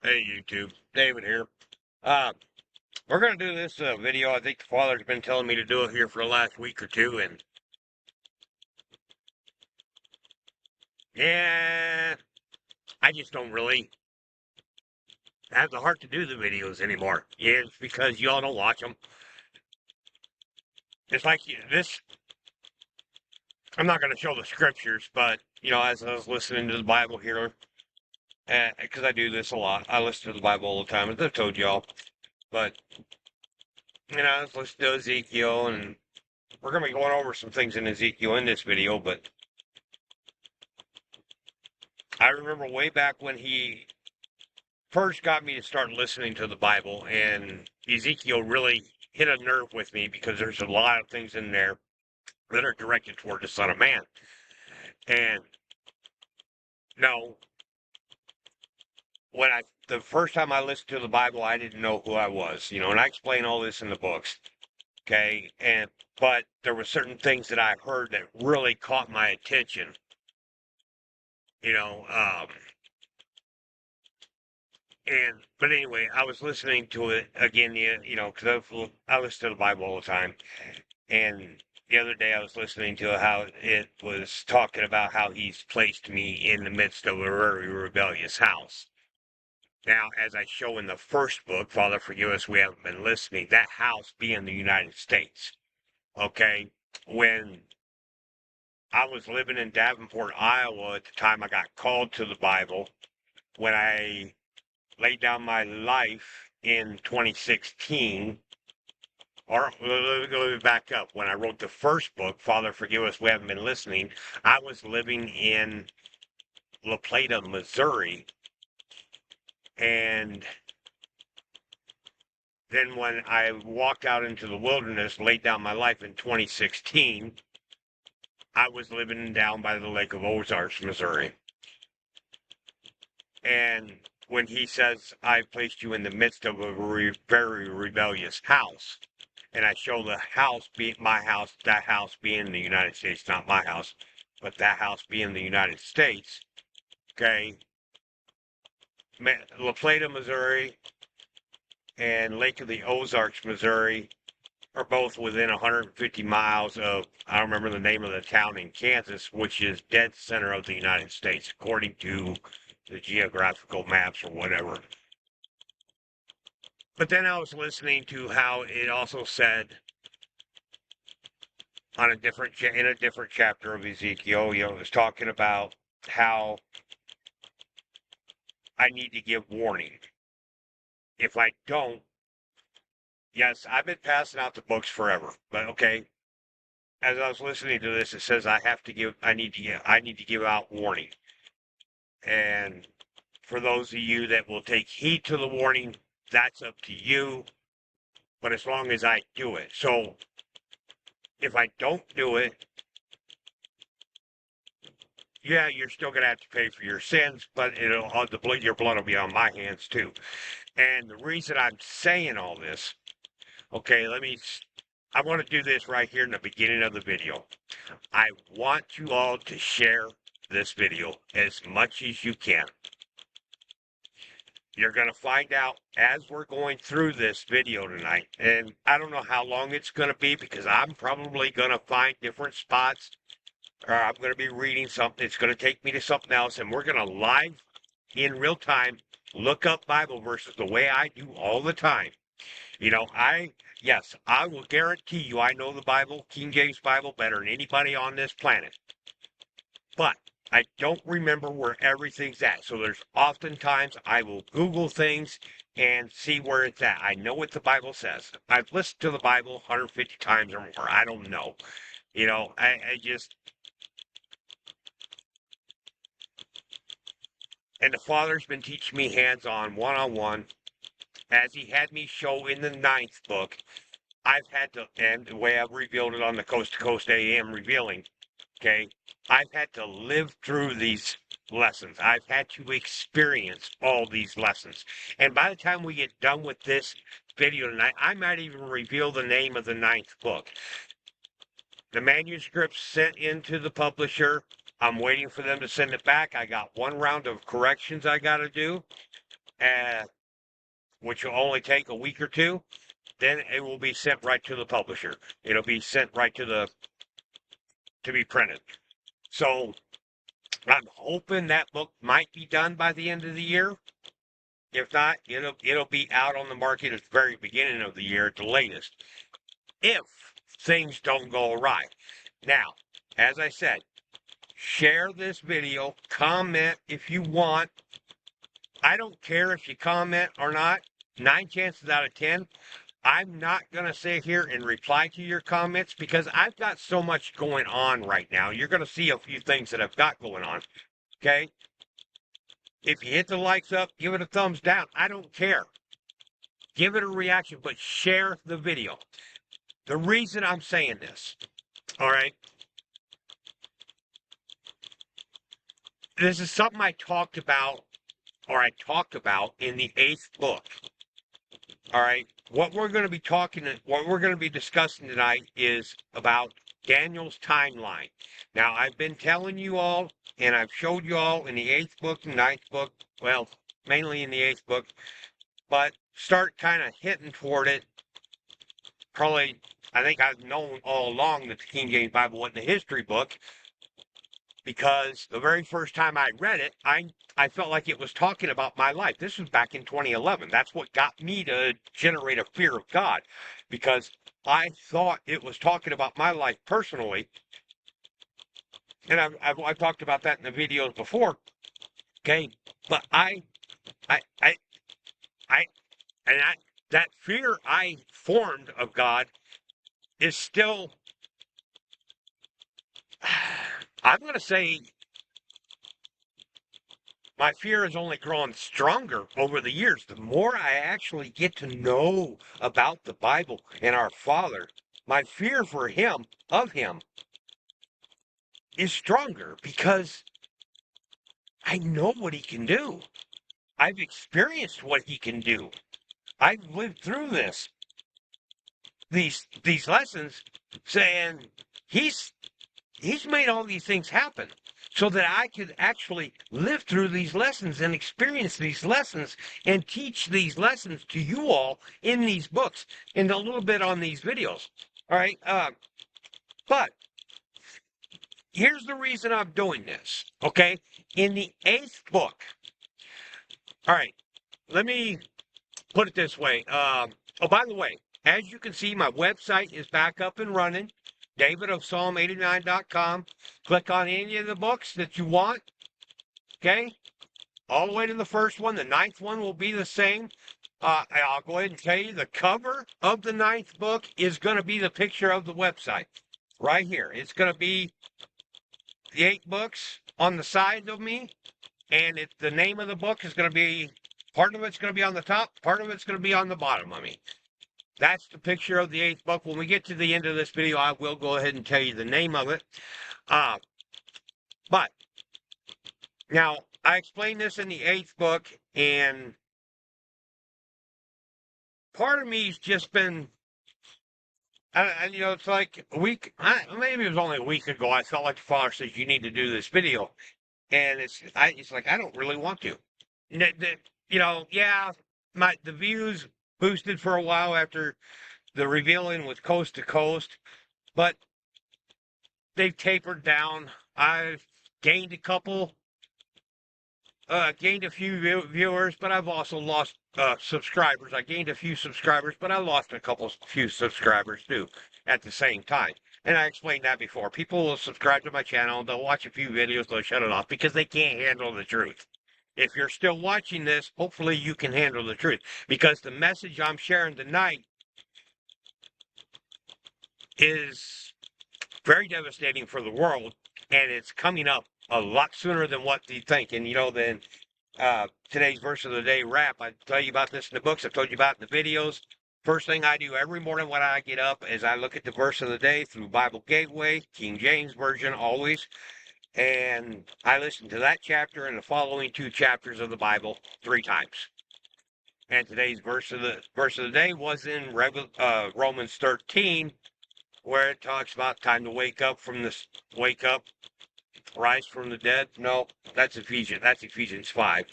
Hey YouTube, David here. Uh, we're gonna do this video. I think the Father's been telling me to do it here for the last week or two, and yeah, I just don't really have the heart to do the videos anymore. Yeah, it's because y'all don't watch them. It's like this. I'm not gonna show the scriptures, but as I was listening to the Bible here, because I do this a lot, I listen to the Bible all the time, as I've told y'all. But I was listening to Ezekiel, and we're gonna be going over some things in Ezekiel in this video, but I remember way back when he first got me to start listening to the Bible, and Ezekiel really hit a nerve with me because there's a lot of things in there that are directed toward the Son of Man. And no, the first time I listened to the Bible, I didn't know who I was, and I explain all this in the books, okay? But there were certain things that I heard that really caught my attention, you know. But anyway, I was listening to it again, because I listen to the Bible all the time. And the other day I was listening to how it was talking about how he's placed me in the midst of a very rebellious house. Now, as I show in the first book, Father, forgive us, we haven't been listening, that house being the United States. Okay? When I was living in Davenport, Iowa at the time I got called to the Bible, when I laid down my life in 2016, or let me back up. When I wrote the first book, Father, Forgive Us, We Haven't Been Listening, I was living in La Plata, Missouri. And then when I walked out into the wilderness, laid down my life in 2016, I was living down by the Lake of Ozarks, Missouri. And when he says, I placed you in the midst of a very rebellious house, and I show the house being my house, that house being the United States, not my house, but that house being the United States. Okay, La Plata, Missouri, and Lake of the Ozarks, Missouri, are both within 150 miles of, I don't remember the name of the town in Kansas, which is dead center of the United States, according to the geographical maps or whatever. But then I was listening to how it also said on in a different chapter of Ezekiel, it was talking about how I need to give warning. If I don't, yes, I've been passing out the books forever, but okay. As I was listening to this, it says I need to give out warning. And for those of you that will take heed to the warning, that's up to you. But as long as I do it, so if I don't do it, yeah, you're still going to have to pay for your sins, but your blood will be on my hands too. And the reason I'm saying all this, okay, I want to do this right here in the beginning of the video. I want you all to share this video as much as you can. You're going to find out as we're going through this video tonight, and I don't know how long it's going to be because I'm probably going to find different spots, or I'm going to be reading something. It's going to take me to something else, and we're going to live in real time look up Bible verses the way I do all the time. Yes, I will guarantee you I know the Bible, King James Bible, better than anybody on this planet. But I don't remember where everything's at. So there's oftentimes I will Google things and see where it's at. I know what the Bible says. I've listened to the Bible 150 times or more. I don't know. I just, and the Father's been teaching me hands-on, one-on-one, as he had me show in the ninth book. I've had to, and the way I've revealed it on the Coast to Coast AM revealing, okay, I've had to live through these lessons. I've had to experience all these lessons. And by the time we get done with this video tonight, I might even reveal the name of the ninth book. The manuscript's sent into the publisher. I'm waiting for them to send it back. I got one round of corrections I got to do. which will only take a week or two. Then it will be sent right to the publisher. It'll be sent right to be printed. So I'm hoping that book might be done by the end of the year. If not, it'll be out on the market at the very beginning of the year at the latest. If things don't go awry. Now, as I said, share this video, comment if you want. I don't care if you comment or not. 9 chances out of 10, I'm not going to sit here and reply to your comments because I've got so much going on right now. You're going to see a few things that I've got going on. Okay? If you hit the likes up, give it a thumbs down. I don't care. Give it a reaction, but share the video. The reason I'm saying this, all right, this is something I talked about in the 8th book. All right, what we're going to be discussing tonight is about Daniel's timeline. Now, I've been telling you all, and I've showed you all in the 8th book and 9th book, well, mainly in the 8th book, but start kind of hitting toward it. Probably, I think I've known all along that the King James Bible wasn't a history book, because the very first time I read it, I felt like it was talking about my life. This was back in 2011. That's what got me to generate a fear of God, because I thought it was talking about my life personally. And I've talked about that in the videos before. Okay, but that fear I formed of God is still, I'm going to say, my fear has only grown stronger over the years. The more I actually get to know about the Bible and our Father, my fear for Him, of Him, is stronger because I know what He can do. I've experienced what He can do. I've lived through these lessons, saying He's made all these things happen so that I could actually live through these lessons and experience these lessons and teach these lessons to you all in these books and a little bit on these videos. All right. But here's the reason I'm doing this. Okay. In the 8th book. All right. Let me put it this way. Oh, by the way, as you can see, my website is back up and running. DavidofPsalm89.com. Click on any of the books that you want. Okay? All the way to the first one. The 9th one will be the same. I'll go ahead and tell you the cover of the 9th book is going to be the picture of the website. Right here. It's going to be the 8 books on the side of me. And the name of the book is going to be, part of it's going to be on the top, part of it's going to be on the bottom of me. That's the picture of the 8th book. When we get to the end of this video, I will go ahead and tell you the name of it. But now I explained this in the 8th book, and part of me's just been, it's like a week, maybe it was only a week ago. I felt like the Father says you need to do this video, and it's like I don't really want to. Yeah, the views boosted for a while after the revealing with Coast to Coast, but they've tapered down. I've gained a few viewers, but I've also lost subscribers. I gained a few subscribers, but I lost few subscribers too at the same time. And I explained that before. People will subscribe to my channel, they'll watch a few videos, they'll shut it off because they can't handle the truth. If you're still watching this, hopefully you can handle the truth, because the message I'm sharing tonight is very devastating for the world, and it's coming up a lot sooner than what you think. And then today's verse of the day wrap. I tell you about this in the books. I've told you about in the videos. First thing I do every morning when I get up is I look at the verse of the day through Bible Gateway, King James Version always, and I listen to that chapter and the following 2 chapters of the Bible 3 times. And today's verse of the day was in Romans 13, where it talks about time to wake up, rise from the dead. No, that's Ephesians 5.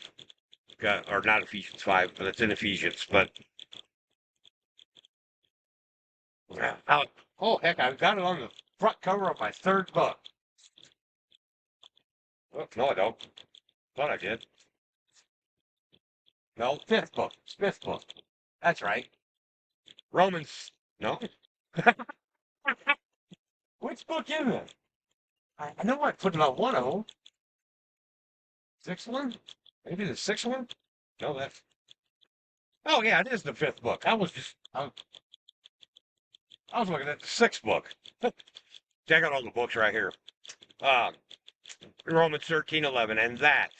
or not Ephesians 5, but it's in Ephesians. But uh, oh heck, I've got it on the front cover of my third book. Oh, no, I don't. Thought I did. No, fifth book. It's fifth book. That's right. Romans. No. Which book is it? I know I put it on one of them. Sixth one? Maybe the sixth one? No, that's. Oh yeah, it is the fifth book. I was looking at the sixth book. I got all the books right here. Um, Romans 13:11, and that,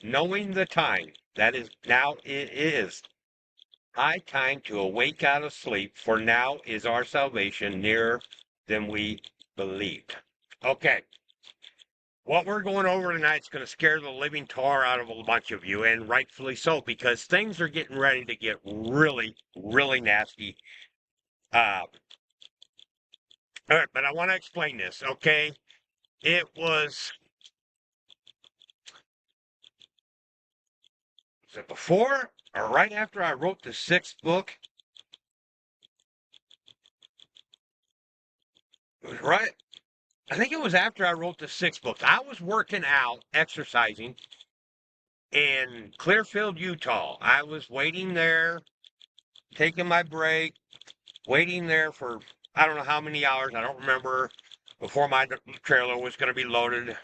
knowing the time, that is now it is high time to awake out of sleep, for now is our salvation nearer than we believed. Okay, what we're going over tonight is going to scare the living tar out of a bunch of you, and rightfully so, because things are getting ready to get really, really nasty. All right, but I want to explain this, okay? It was it before or right after I wrote the sixth book? It was right. I think it was after I wrote the sixth book. I was working out, exercising in Clearfield, Utah. I was waiting there, taking my break, waiting there for I don't know how many hours. I don't remember before my trailer was going to be loaded.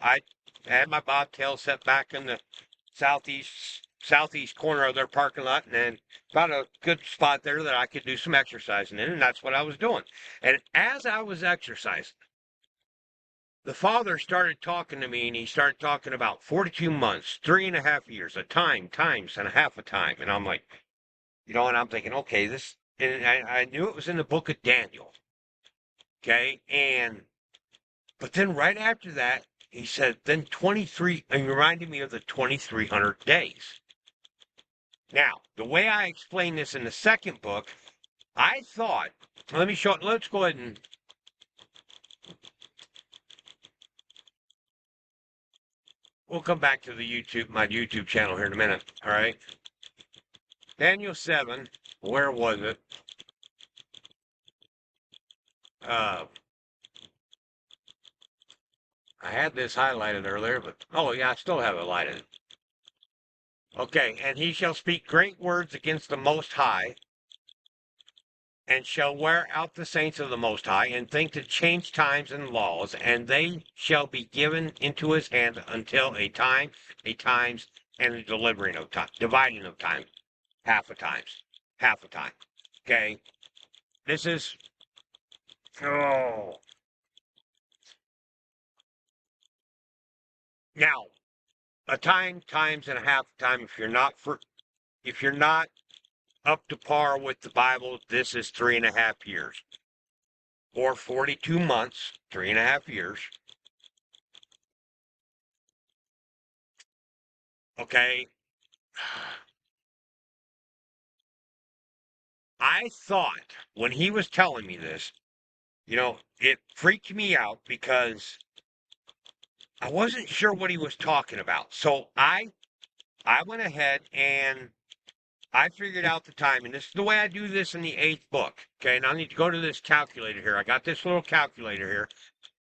I had my bobtail set back in the southeast corner of their parking lot, and then found a good spot there that I could do some exercising in, and that's what I was doing. And as I was exercising, the father started talking to me, and he started talking about 42 months, 3.5 years, a time, times, and a half a time. And I'm like, and I'm thinking, okay, this, and I knew it was in the book of Daniel. Okay. But then right after that, he said, then 23, and reminded me of the 2,300 days. Now, the way I explain this in the second book, I thought, let's go ahead and we'll come back to my YouTube channel here in a minute. All right. Daniel 7, where was it? Uh, I had this highlighted earlier, but, oh yeah, I still have it highlighted. Okay, and he shall speak great words against the Most High, and shall wear out the saints of the Most High, and think to change times and laws, and they shall be given into his hand until a time, a times, and a delivering of time, dividing of time, half a times, half a time. Okay, this is oh now a time, times, and a half a time. If you're not up to par with the Bible, this is 3.5 years, or 42 months, 3.5 years. Okay. I thought when he was telling me this, it freaked me out because I wasn't sure what he was talking about. So I went ahead and I figured out the time, and this is the way I do this in the eighth book. Okay, and I need to go to this calculator here. I got this little calculator here.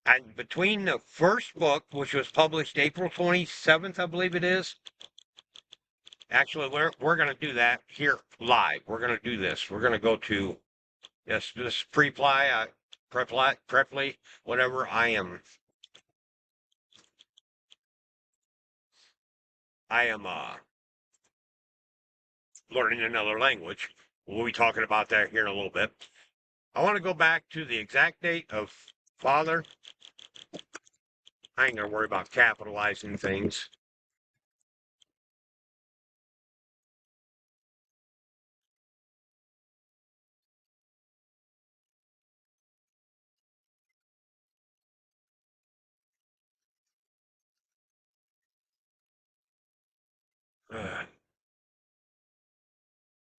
And between the first book, which was published April 27th, I believe it is. Actually, we're going to do that here live. We're going to do this. We're going to go to yes, this preply, whatever. I am learning another language. We'll be talking about that here in a little bit. I want to go back to the exact date of Father. I ain't gonna worry about capitalizing things.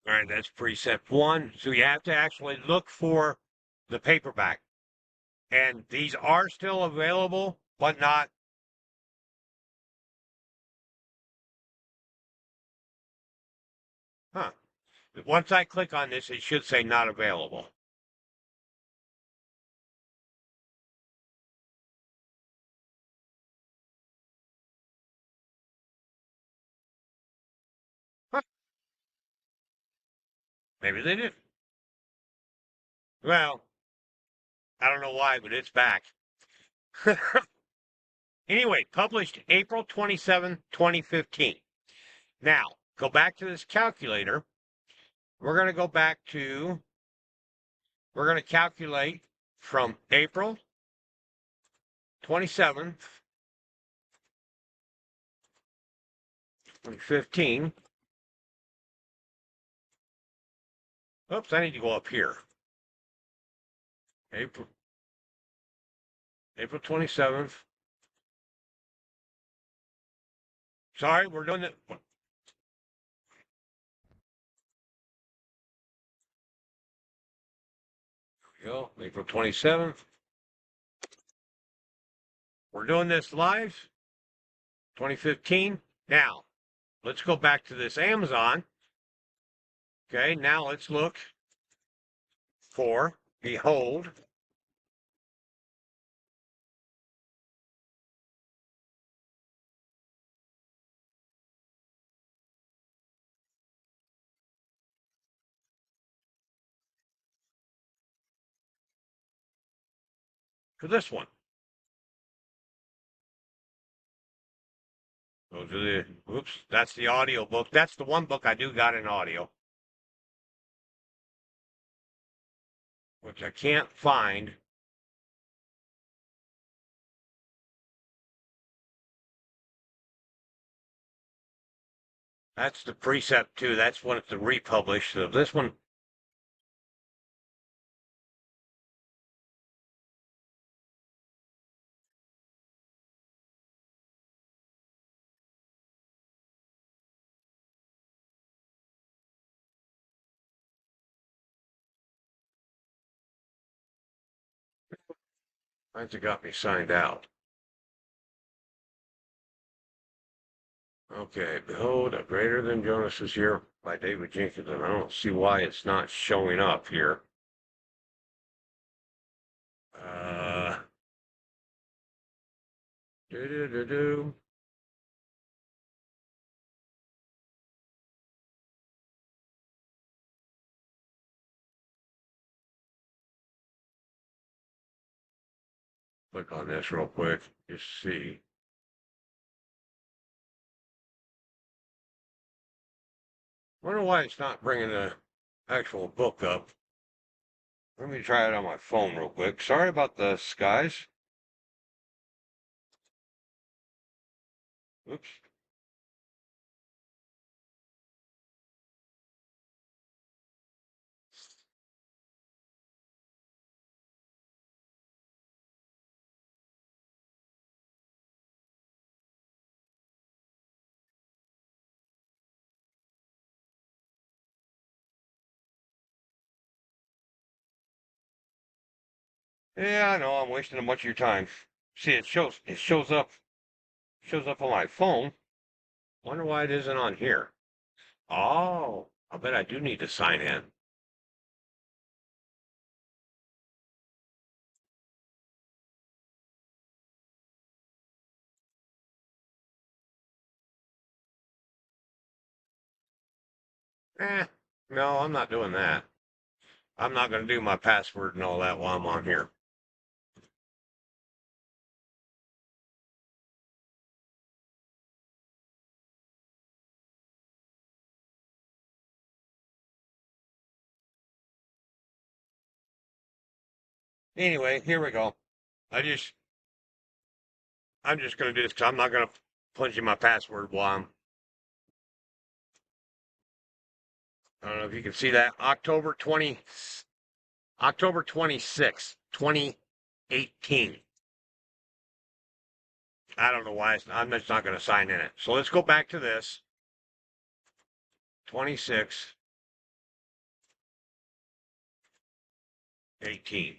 All right, that's precept one. So you have to actually look for the paperback. And these are still available, but not Huh. Once I click on this, it should say not available. Huh. Maybe they did. Well, I don't know why, but it's back. Anyway, published April 27, 2015. Now, go back to this calculator. We're going to go back to, we're going to calculate from April 27th, 2015. Oops, I need to go up here. April, April 27th. Sorry, we're doing it. Go, April 27th. We're doing this live, 2015. Now, let's go back to this Amazon. Okay, now let's look for Behold. For this one. Those are the, oops, that's the audio book. That's the one book I do got in audio, which I can't find. That's the precept too. That's when it's the republished. So this one, that's what got me signed out. Okay, Behold, a greater than Jonas is here by David Jenkins, and I don't see why it's not showing up here. Uh, do do do do. Click on this real quick. Just see. Wonder why it's not bringing the actual book up. Let me try it on my phone real quick. Sorry about this, guys. Oops. Yeah, I know. I'm wasting a bunch of your time. See, it shows up on my phone. Wonder why it isn't on here. Oh, I bet I do need to sign in. Eh, no, I'm not doing that. I'm not going to do my password and all that while I'm on here. Anyway, here we go. I just, I'm just going to do this because I'm not going to punch in my password while I don't know if you can see that. October 26th, 2018. I don't know why I'm just not going to sign in it. So let's go back to this. 26, 18.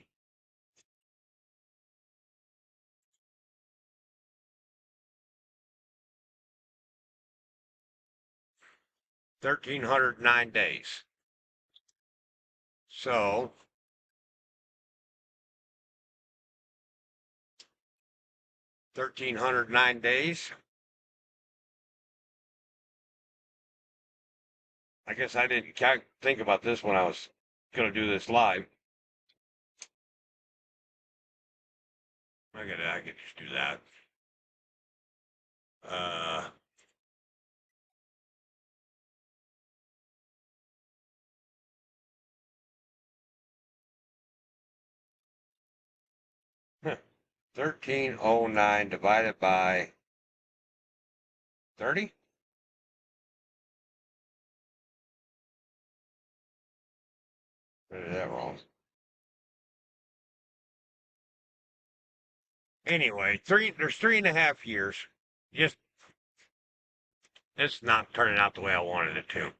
1,309 days. So, 1,309 days. I guess I didn't think about this when I was going to do this live. I could just do that. Uh, 1,309 divided by 30? I did that wrong. Anyway, there's 3.5 years. Just, it's not turning out the way I wanted it to.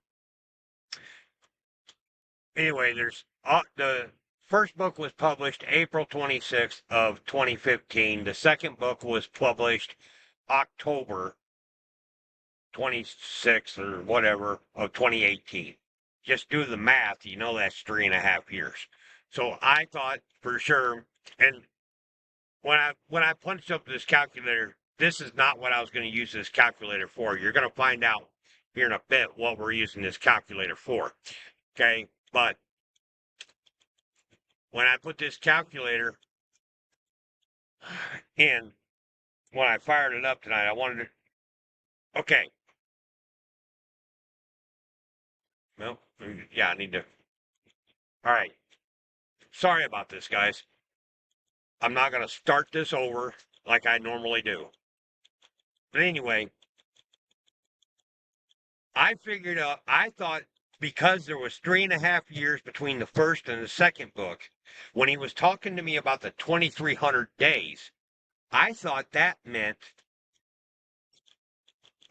Anyway, the first book was published April 26th of 2015. The second book was published October 26th or whatever of 2018. Just do the math, you know that's 3.5 years. So I thought for sure, and when I punched up this calculator, this is not what I was going to use this calculator for. You're going to find out here in a bit what we're using this calculator for. Okay, but when I put this calculator in, when I fired it up tonight, I wanted to. Okay, well, yeah, I need to. All right, sorry about this, guys. I'm not going to start this over like I normally do. But anyway, I thought because there was 3.5 years between the first and the second book, when he was talking to me about the 2,300 days, I thought that meant,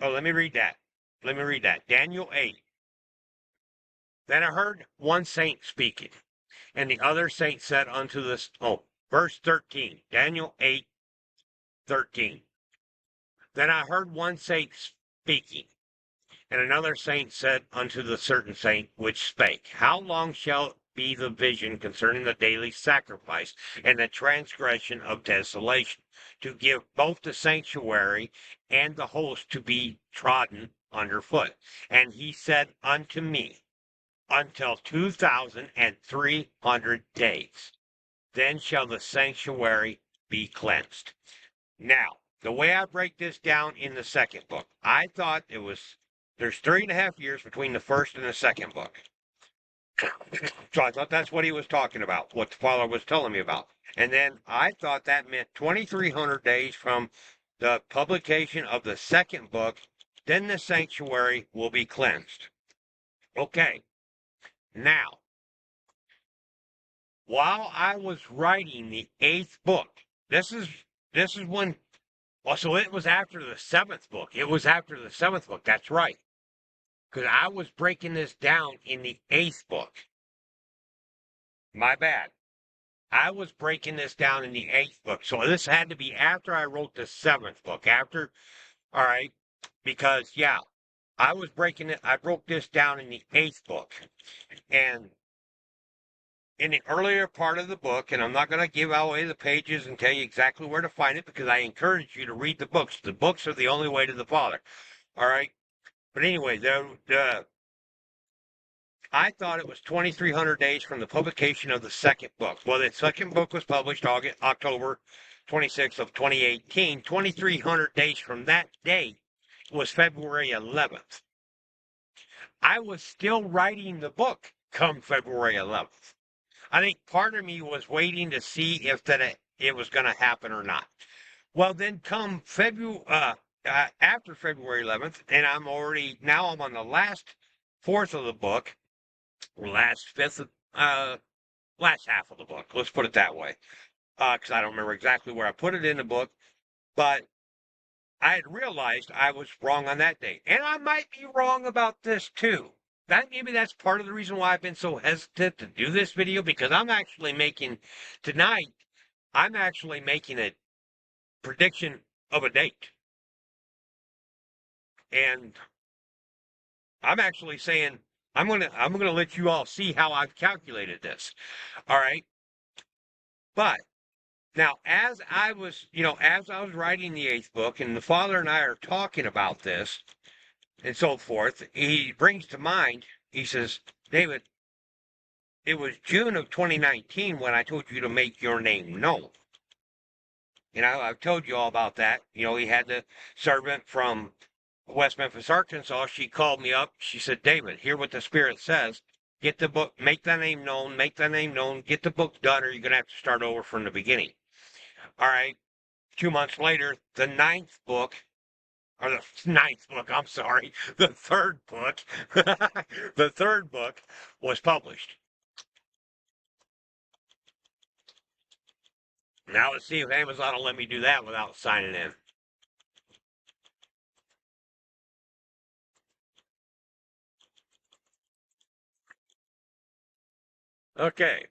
oh, let me read that. Let me read that. Daniel 8. Then I heard one saint speaking, and the other saint said unto this, oh, verse 13, Daniel 8:13. Then I heard one saint speaking, and another saint said unto the certain saint which spake, how long shall be the vision concerning the daily sacrifice and the transgression of desolation, to give both the sanctuary and the host to be trodden under foot? And he said unto me, until 2,300 days. Then shall the sanctuary be cleansed. Now, the way I break this down in the second book, I thought there's 3.5 years between the first and the second book. So I thought that's what he was talking about, what the Father was telling me about. And then I thought that meant 2,300 days from the publication of the second book, then the sanctuary will be cleansed. Okay, now, while I was writing the 8th book, this is when, well, so it was after the 7th book. It was after the 7th book. That's right. Because I was breaking this down in the 8th book. My bad. I was breaking this down in the 8th book. So this had to be after I wrote the 7th book. All right, because yeah, I broke this down in the 8th book. And in the earlier part of the book, and I'm not going to give away the pages and tell you exactly where to find it because I encourage you to read the books. The books are the only way to the Father. All right. But anyway, I thought it was 2,300 days from the publication of the second book. Well, the second book was published October 26th of 2018. 2,300 days from that date was February 11th. I was still writing the book come February 11th. I think part of me was waiting to see if it was going to happen or not. Well, then come after February 11th, and I'm on the last fourth of the book, last fifth, last half of the book. Let's put it that way, because I don't remember exactly where I put it in the book, but I had realized I was wrong on that date, and I might be wrong about this too. Maybe that's part of the reason why I've been so hesitant to do this video, because tonight, I'm actually making a prediction of a date. And I'm actually saying I'm gonna let you all see how I've calculated this. All right. But now, as I was writing the eighth book, and the Father and I are talking about this and so forth, he brings to mind, he says, David, it was June of 2019 when I told you to make your name known. I've told you all about that. He had the servant from West Memphis, Arkansas. She called me up. She said, David, hear what the Spirit says. Get the book, make thy name known, make thy name known, get the book done, or you're going to have to start over from the beginning. All right. 2 months later, the ninth book, or the ninth book, I'm sorry, the third book, the third book was published. Now let's see if Amazon will let me do that without signing in. Okay,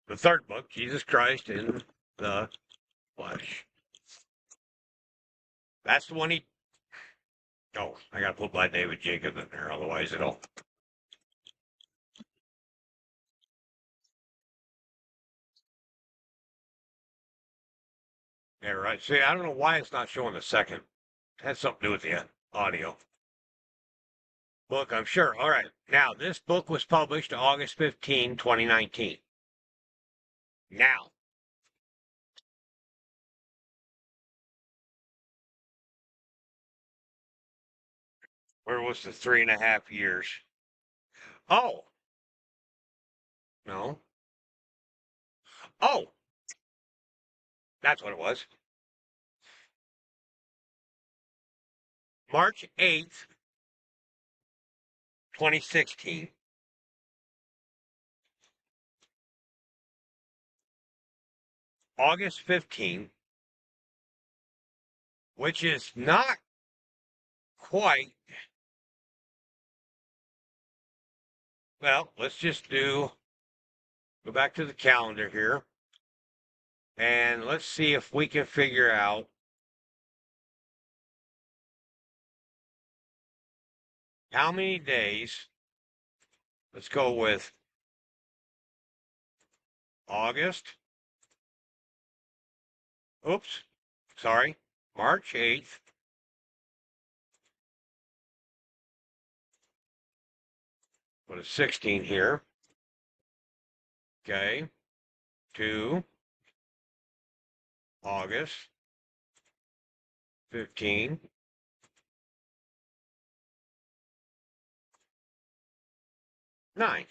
the third book, Jesus Christ in the flesh. That's the one he. Oh, I gotta put by David Jacob in there, otherwise it'll. Yeah, right. See, I don't know why it's not showing the second. It had something to do with the audio. Book, I'm sure. All right. Now, this book was published August 15, 2019. Now, where was the 3.5 years? Oh, no. Oh, that's what it was. March 8th, 2016. August 15th, which is not quite, well, let's just go back to the calendar here, and let's see if we can figure out how many days. Let's go with August. Oops, sorry. March 8th. Put a 16 here. Okay. To August 15. 9.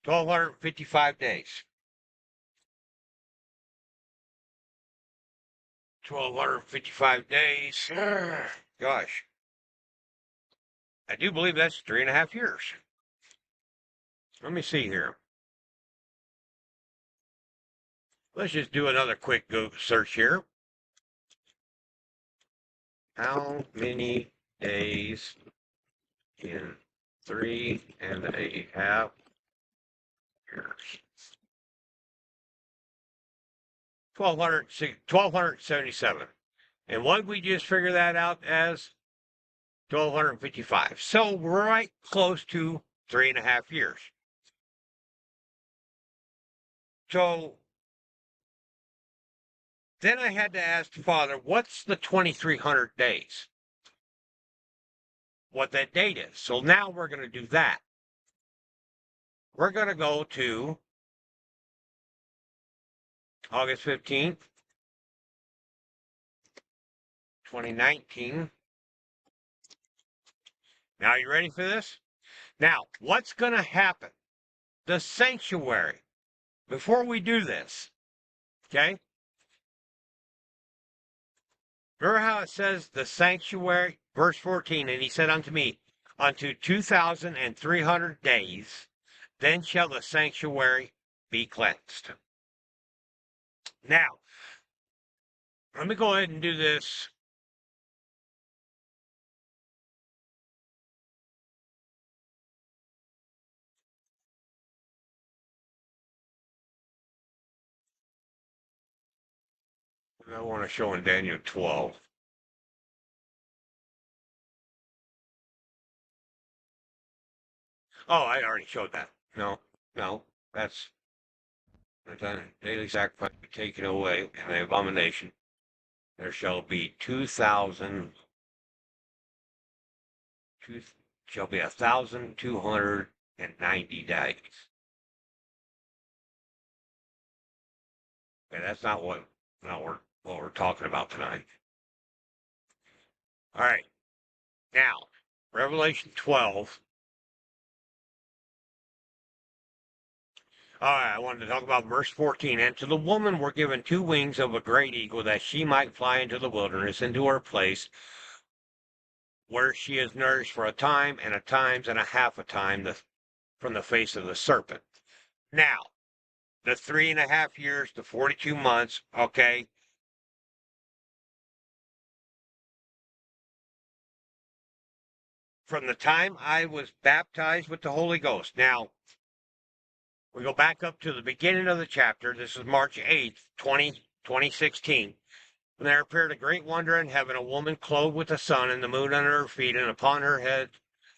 1,255 days. 1,255 days. Gosh. I do believe that's 3.5 years. Let me see here. Let's just do another quick Google search here. How many days in 3.5 years? 1,277. And what we just figure that out as 1,255. So we're right close to 3.5 years. So then I had to ask the Father, what's the 2,300 days? What that date is. So now we're going to do that. We're going to go to August 15th, 2019. Now, you ready for this? Now, what's going to happen? The sanctuary. Before we do this, okay? Remember how it says the sanctuary, verse 14, and he said unto me, unto 2,300 days, then shall the sanctuary be cleansed. Now, let me go ahead and do this. I want to show in Daniel 12. Oh, I already showed that. No, no, that's the daily sacrifice be taken away, and the abomination. There shall be 2, shall be 1,290 days. Okay, that's not what, not what we're talking about tonight. All right, now, Revelation 12. All right, I wanted to talk about verse 14. And to the woman were given 2 wings of a great eagle, that she might fly into the wilderness, into her place, where she is nourished for a time, and a times, and a half a time from the face of the serpent. Now, the 3.5 years, the 42 months, okay, from the time I was baptized with the Holy Ghost. Now, we go back up to the beginning of the chapter. This is March 8th, 2016. And there appeared a great wonder in heaven, a woman clothed with the sun and the moon under her feet, and upon her head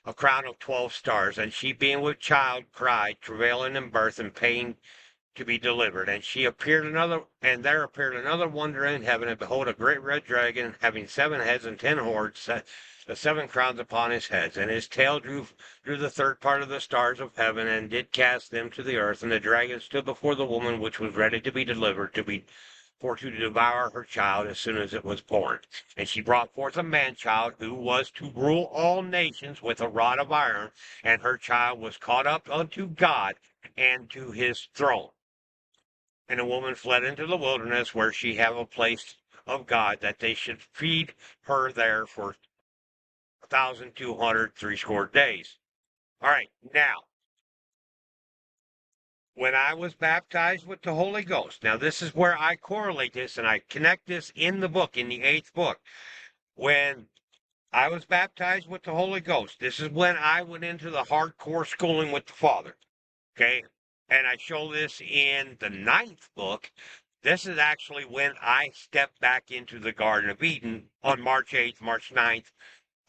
a crown of 12 stars. And she, being with child, cried, travailing in birth and pain to be delivered. And there appeared another wonder in heaven, and behold, a great red dragon, having 7 heads and 10 horns, set the 7 crowns upon his heads, and his tail drew the third part of the stars of heaven, and did cast them to the earth. And the dragon stood before the woman, which was ready to be delivered, to devour her child as soon as it was born. And she brought forth a man child, who was to rule all nations with a rod of iron, and her child was caught up unto God and to his throne. And the woman fled into the wilderness, where she have a place of God, that they should feed her there for 1,260 days. All right, now, when I was baptized with the Holy Ghost, now this is where I correlate this, and I connect this in the book, in the 8th book. When I was baptized with the Holy Ghost, this is when I went into the hardcore schooling with the Father. Okay, and I show this in the 9th book. This is actually when I stepped back into the Garden of Eden on March 8th, March 9th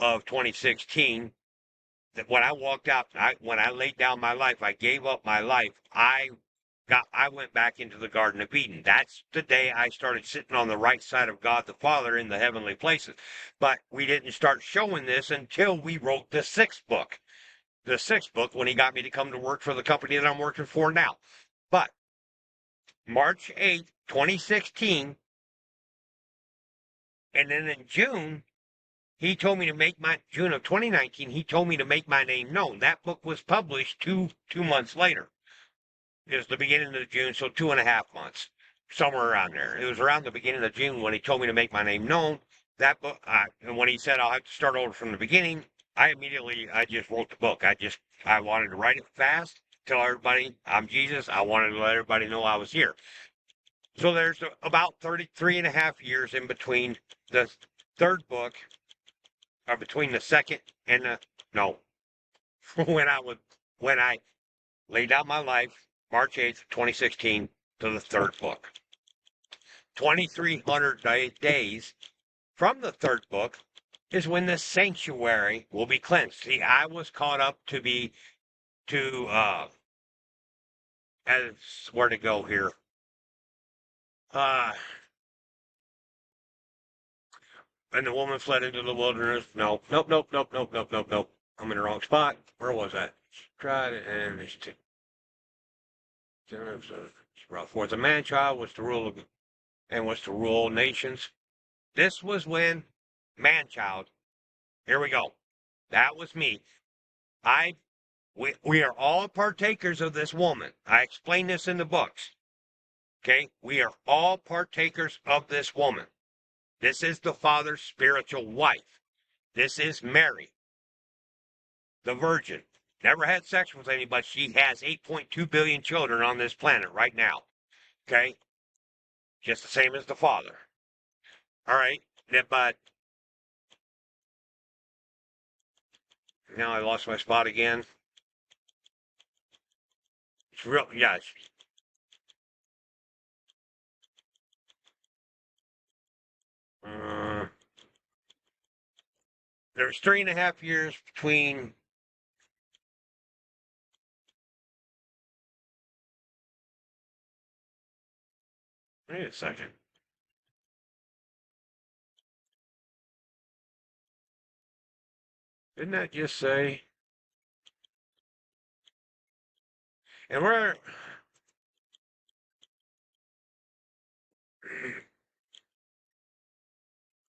of 2016. That when I walked out, when I laid down my life, I gave up my life. I went back into the Garden of Eden. That's the day I started sitting on the right side of God the Father in the heavenly places. But we didn't start showing this until we wrote the 6th book. The 6th book, when he got me to come to work for the company that I'm working for now. But March 8th, 2016, and then in June, he told me to make June of 2019, he told me to make my name known. That book was published two months later. It was the beginning of June, so 2.5 months, somewhere around there. It was around the beginning of June when he told me to make my name known. That book, and when he said I'll have to start over from the beginning, I just wrote the book. I wanted to write it fast, tell everybody I'm Jesus. I wanted to let everybody know I was here. So there's about 33.5 years in between the 3rd book, or between the 2nd and the, no, when I laid out my life, March 8th, 2016, to the 3rd book. 2,300 days from the 3rd book is when the sanctuary will be cleansed. See, I was caught up as where to go here. Uh, and the woman fled into the wilderness. No, nope, nope, nope, nope, nope, nope, nope. I'm in the wrong spot. Where was that? Tried it, and it's brought forth a man child was to rule nations. This was when man child. Here we go. That was me. I we are all partakers of this woman. I explain this in the books. Okay? We are all partakers of this woman. This is the Father's spiritual wife. This is Mary, the virgin. Never had sex with anybody. She has 8.2 billion children on this planet right now. Okay? Just the same as the Father. All right? But now I lost my spot again. It's real, yeah. There's 3.5 years between. Wait a second. Didn't that just say? And we're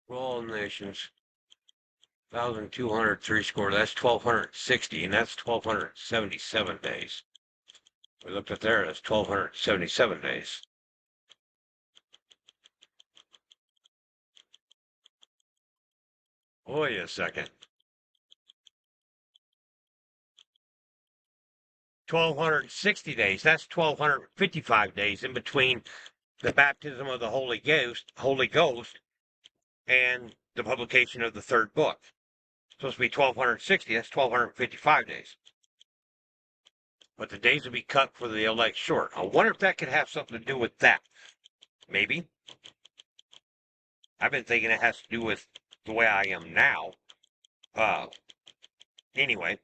all nations. 1,203 score. That's 1,260, and that's 1,277 days. We looked at there. That's 1,277 days. Wait a second. 1,260 days. That's 1,255 days in between the baptism of the Holy Ghost, and the publication of the third book. It's supposed to be 1,260. That's 1,255 days. But the days will be cut for the elect short. I wonder if that could have something to do with that. Maybe. I've been thinking it has to do with the way I am now. Uh, anyway.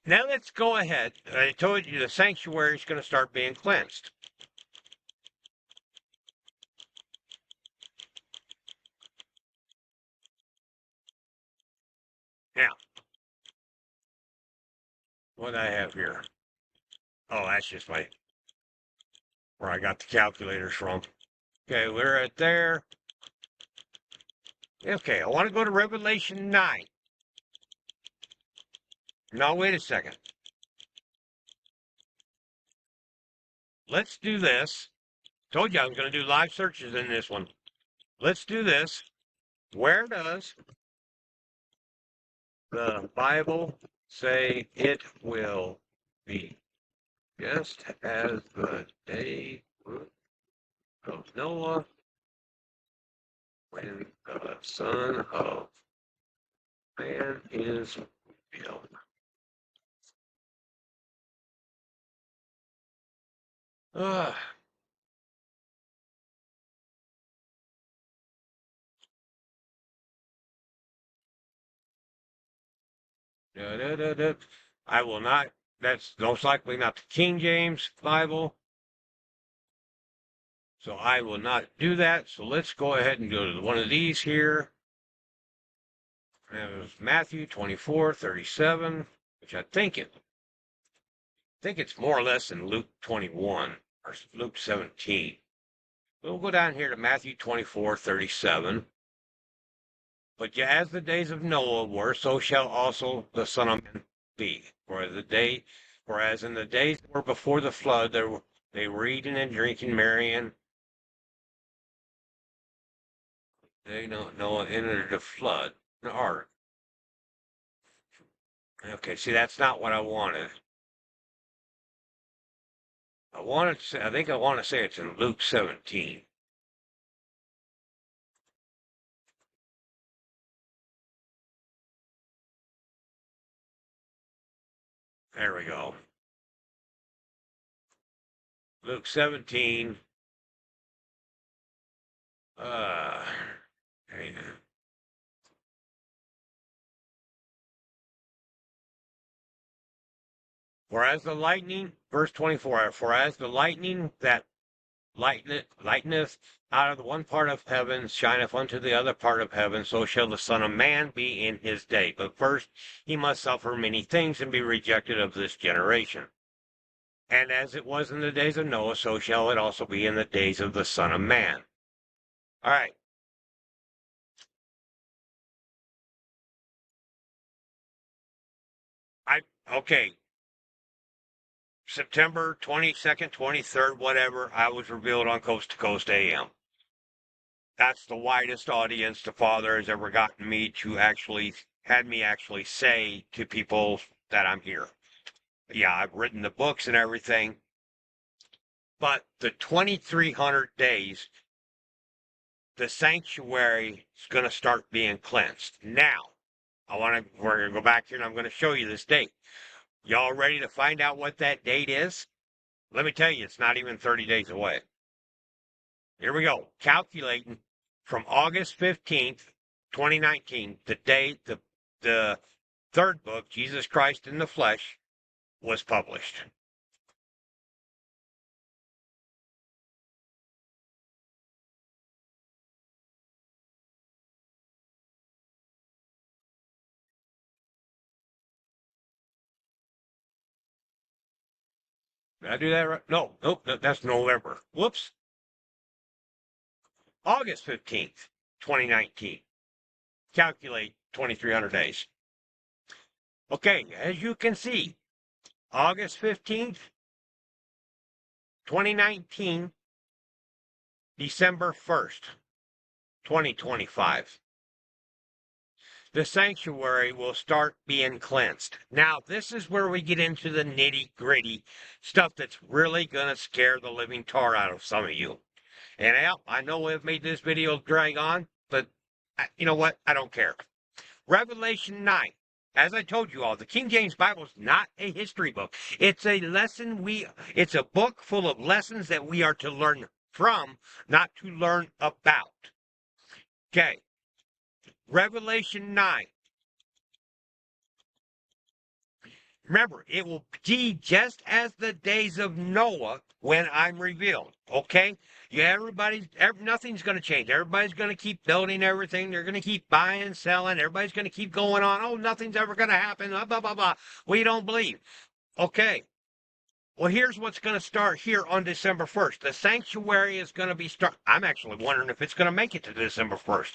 Now let's go ahead. I told you the sanctuary is going to start being cleansed. Now, what do I have here? Oh, that's just where I got the calculators from. Okay, we're at there. Okay, I want to go to Revelation 9. No, wait a second. Let's do this. Told you I was going to do live searches in this one. Let's do this. Where does the Bible say it will be? Just as the day of Noah, when the Son of Man is revealed. Ah, da, da, da, da. I will not. That's most likely not the King James Bible. So I will not do that. So let's go ahead and go to one of these here. It was Matthew 24:37, which I think it's more or less than Luke 21 or Luke 17. We'll go down here to Matthew 24:37. But as the days of Noah were, so shall also the Son of Man be. Whereas in the days that were before the flood, they were eating and drinking, marrying. They don't Noah entered the flood, the ark. Okay, see, that's not what I wanted. I think I want to say it's in Luke 17. There we go. Luke 17. Uh, okay. Whereas the lightning, verse 24, for as the lightning that lighteneth out of the one part of heaven shineth unto the other part of heaven, so shall the Son of Man be in his day. But first he must suffer many things and be rejected of this generation. And as it was in the days of Noah, so shall it also be in the days of the Son of Man. All right. Okay. September 22nd, 23rd, whatever, I was revealed on Coast to Coast AM. That's the widest audience the Father has ever gotten me to had me actually say to people that I'm here. Yeah, I've written the books and everything, but the 2,300 days, the sanctuary is going to start being cleansed. Now, we're going to go back here and I'm going to show you this date. Y'all ready to find out what that date is? Let me tell you, it's not even 30 days away. Here we go. Calculating from August 15th 2019, the day the third book, Jesus Christ in the Flesh, was published. Did I do that right? No, nope, that's November. Whoops. August 15th, 2019. Calculate 2,300 days. Okay, as you can see, August 15th, 2019, December 1st, 2025. The sanctuary will start being cleansed. Now, this is where we get into the nitty gritty stuff that's really going to scare the living tar out of some of you. And I know I've made this video drag on, but you know what? I don't care. Revelation 9. As I told you all, the King James Bible is not a history book. It's a it's a book full of lessons that we are to learn from, not to learn about. Okay. Revelation 9. Remember, it will be just as the days of Noah when I'm revealed. Okay? Yeah, nothing's going to change. Everybody's going to keep building everything. They're going to keep buying and selling. Everybody's going to keep going on. Oh, nothing's ever going to happen. Blah, blah, blah, blah. We don't believe. Okay. Well, here's what's going to start here on December 1st. The sanctuary is going to be start. I'm actually wondering if it's going to make it to December 1st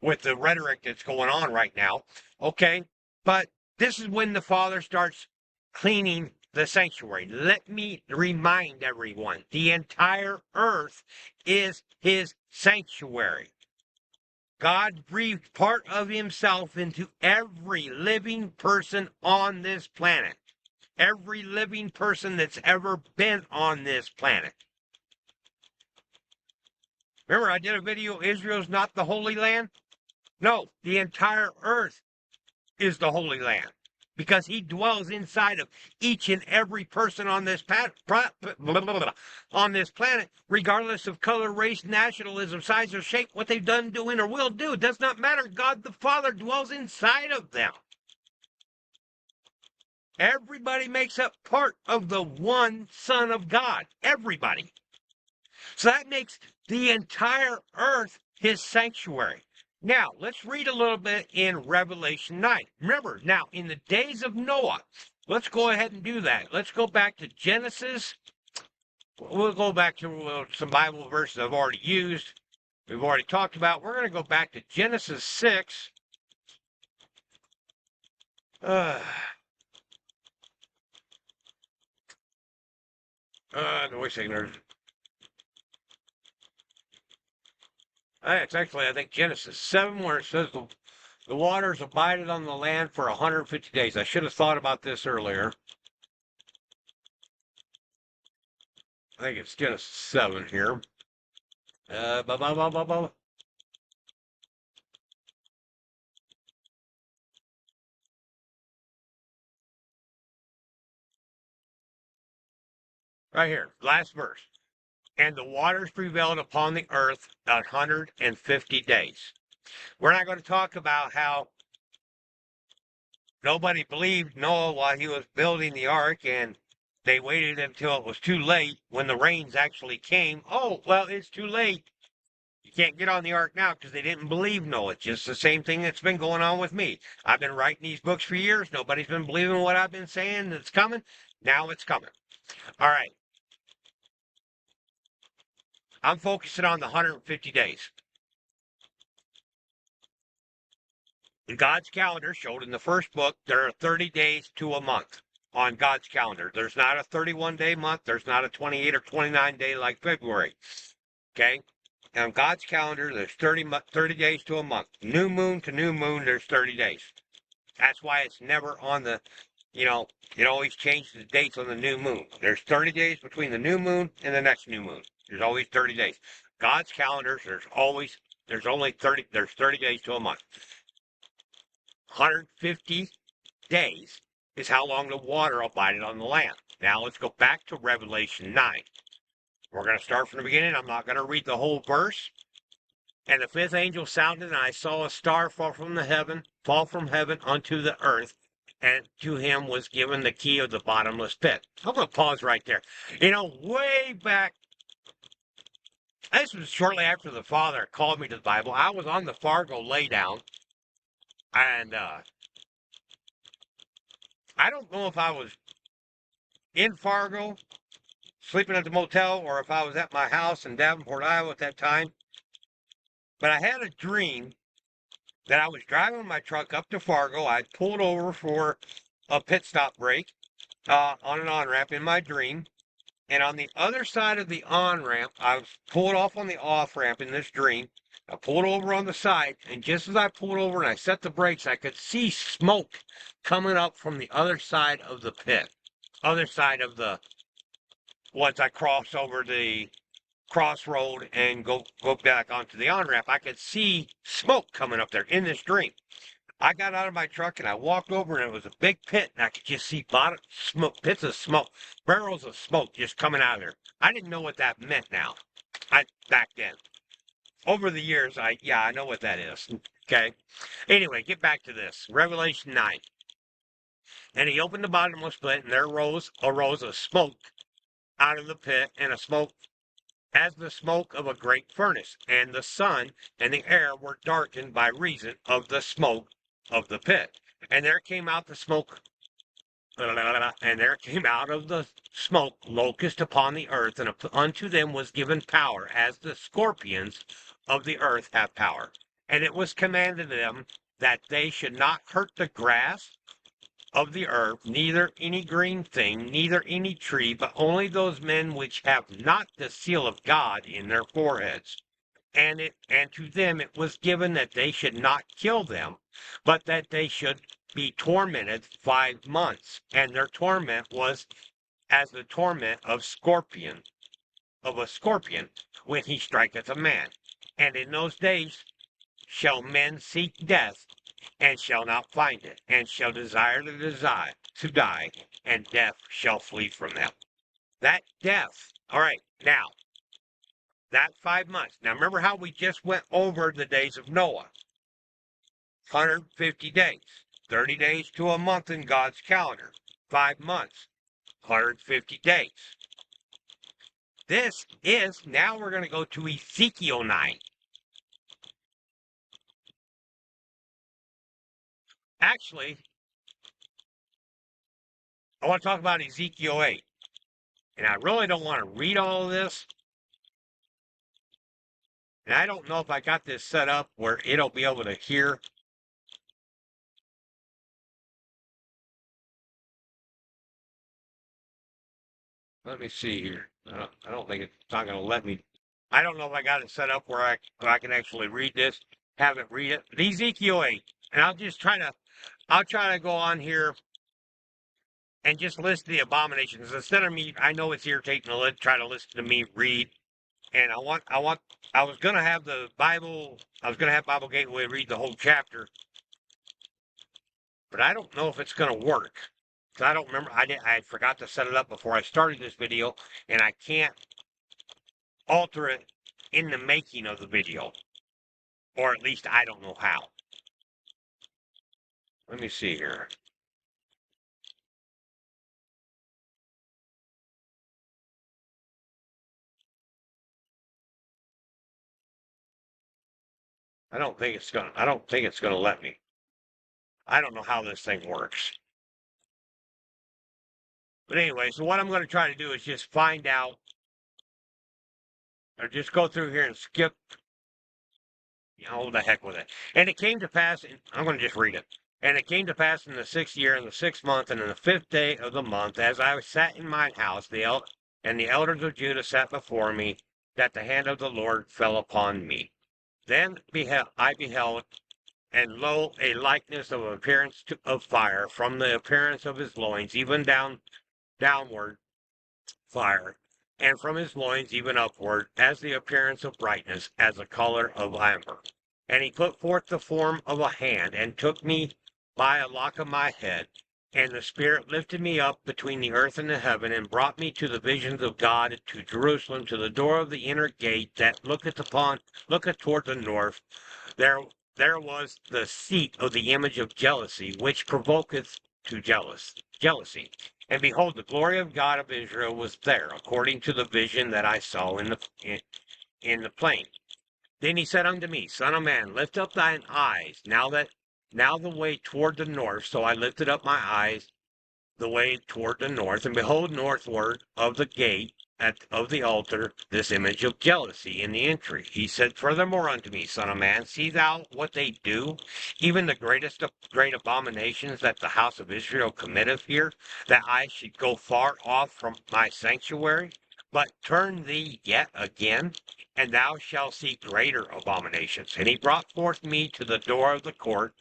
with the rhetoric that's going on right now. Okay. But this is when the Father starts cleaning the sanctuary. Let me remind everyone, the entire earth is his sanctuary. God breathed part of himself into every living person on this planet. Every living person that's ever been on this planet. Remember, I did a video, Israel's not the Holy Land? No, the entire earth is the Holy Land. Because he dwells inside of each and every person on this planet, regardless of color, race, nationalism, size, or shape, what they've done, doing, or will do. It does not matter. God the Father dwells inside of them. Everybody makes up part of the one Son of God. Everybody. So that makes the entire earth his sanctuary. Now, let's read a little bit in Revelation 9. Remember, now, in the days of Noah, let's go ahead and do that. Let's go back to Genesis. We'll go back to some Bible verses I've already used. We've already talked about. We're going to go back to Genesis 6. No, wait a second. It's actually, I think, Genesis 7, where it says the waters abided on the land for 150 days. I should have thought about this earlier. I think it's Genesis 7 here. Blah, blah, blah, blah, blah. Right here, last verse. And the waters prevailed upon the earth 150 days. We're not going to talk about how nobody believed Noah while he was building the ark, and they waited until it was too late when the rains actually came. Oh, well, it's too late. You can't get on the ark now because they didn't believe Noah. It's just the same thing that's been going on with me. I've been writing these books for years. Nobody's been believing what I've been saying that's coming. Now it's coming. All right. I'm focusing on the 150 days. God's calendar showed in the first book there are 30 days to a month on God's calendar. There's not a 31-day month. There's not a 28 or 29-day like February. Okay? And on God's calendar, there's 30 days to a month. New moon to new moon, there's 30 days. That's why it's never on the, it always changes the dates on the new moon. There's 30 days between the new moon and the next new moon. There's always 30 days. God's calendars, there's 30 days to a month. 150 days is how long the water abided on the land. Now let's go back to Revelation 9. We're going to start from the beginning. I'm not going to read the whole verse. And the fifth angel sounded, and I saw a star fall from heaven unto the earth, and to him was given the key of the bottomless pit. I'm going to pause right there. Way back, this was shortly after the Father called me to the Bible. I was on the Fargo laydown, and I don't know if I was in Fargo, sleeping at the motel, or if I was at my house in Davenport, Iowa at that time. But I had a dream that I was driving my truck up to Fargo. I pulled over for a pit stop break on an on-ramp in my dream. And on the other side of the on-ramp, I was pulled off on the off-ramp in this dream. I pulled over on the side, and just as I pulled over and I set the brakes, I could see smoke coming up from the other side of the pit. Other side of once I crossed over the crossroad and go back onto the on-ramp, I could see smoke coming up there in this dream. I got out of my truck and I walked over, and it was a big pit, and I could just see pits of smoke, barrels of smoke just coming out of there. I didn't know what that meant now. Back then. Over the years, I know what that is. Okay. Anyway, get back to this. Revelation 9. And he opened the bottomless pit, and there arose a smoke out of the pit, and a smoke as the smoke of a great furnace, and the sun and the air were darkened by reason of the smoke of the pit. And there came out the smoke, and there came out of the smoke locust upon the earth, and unto them was given power, as the scorpions of the earth have power. And it was commanded them that they should not hurt the grass of the earth, neither any green thing, neither any tree, but only those men which have not the seal of God in their foreheads. And to them it was given that they should not kill them, but that they should be tormented 5 months. And their torment was as the torment of a scorpion, when he striketh a man. And in those days shall men seek death, and shall not find it, and shall desire to die, and death shall flee from them. That death. All right, now, that 5 months. Now, remember how we just went over the days of Noah? 150 days. 30 days to a month in God's calendar. 5 months. 150 days. Now we're going to go to Ezekiel 9. Actually, I want to talk about Ezekiel 8. And I really don't want to read all of this. And I don't know if I got this set up where it'll be able to hear. Let me see here. I don't think it's not going to let me. I don't know if I got it set up where I can actually read this, have it read it. But Ezekiel 8. And I'll try to go on here and just list the abominations. Instead of me, I know it's irritating to try to listen to me read. And I was going to have Bible Gateway read the whole chapter. But I don't know if it's going to work. Because I don't remember, I forgot to set it up before I started this video, and I can't alter it in the making of the video. Or at least I don't know how. Let me see here. I don't think it's gonna let me. I don't know how this thing works. But anyway, so what I'm going to try to do is just find out, or just go through here and skip, the heck with it. And it came to pass, I'm going to just read it. And it came to pass in the 6th year, in the 6th month, and in the 5th day of the month, as I sat in mine house, and the elders of Judah sat before me, that the hand of the Lord fell upon me. Then I beheld, and lo, a likeness of appearance of fire, from the appearance of his loins, even downward fire, and from his loins even upward, as the appearance of brightness, as the color of amber. And he put forth the form of a hand, and took me by a lock of my head, And the Spirit lifted me up between the earth and the heaven, and brought me to the visions of God, to Jerusalem, to the door of the inner gate that looketh toward the north. There there was the seat of the image of jealousy, which provoketh to jealousy. And behold, the glory of God of Israel was there, according to the vision that I saw in the plain. Then he said unto me, Son of man, lift up thine eyes, now the way toward the north. So I lifted up my eyes the way toward the north, and behold, northward of the gate of the altar, this image of jealousy in the entry. He said furthermore unto me, Son of man, see thou what they do, even the greatest of great abominations that the house of Israel committeth here, that I should go far off from my sanctuary? But turn thee yet again, and thou shalt see greater abominations. And he brought forth me to the door of the court,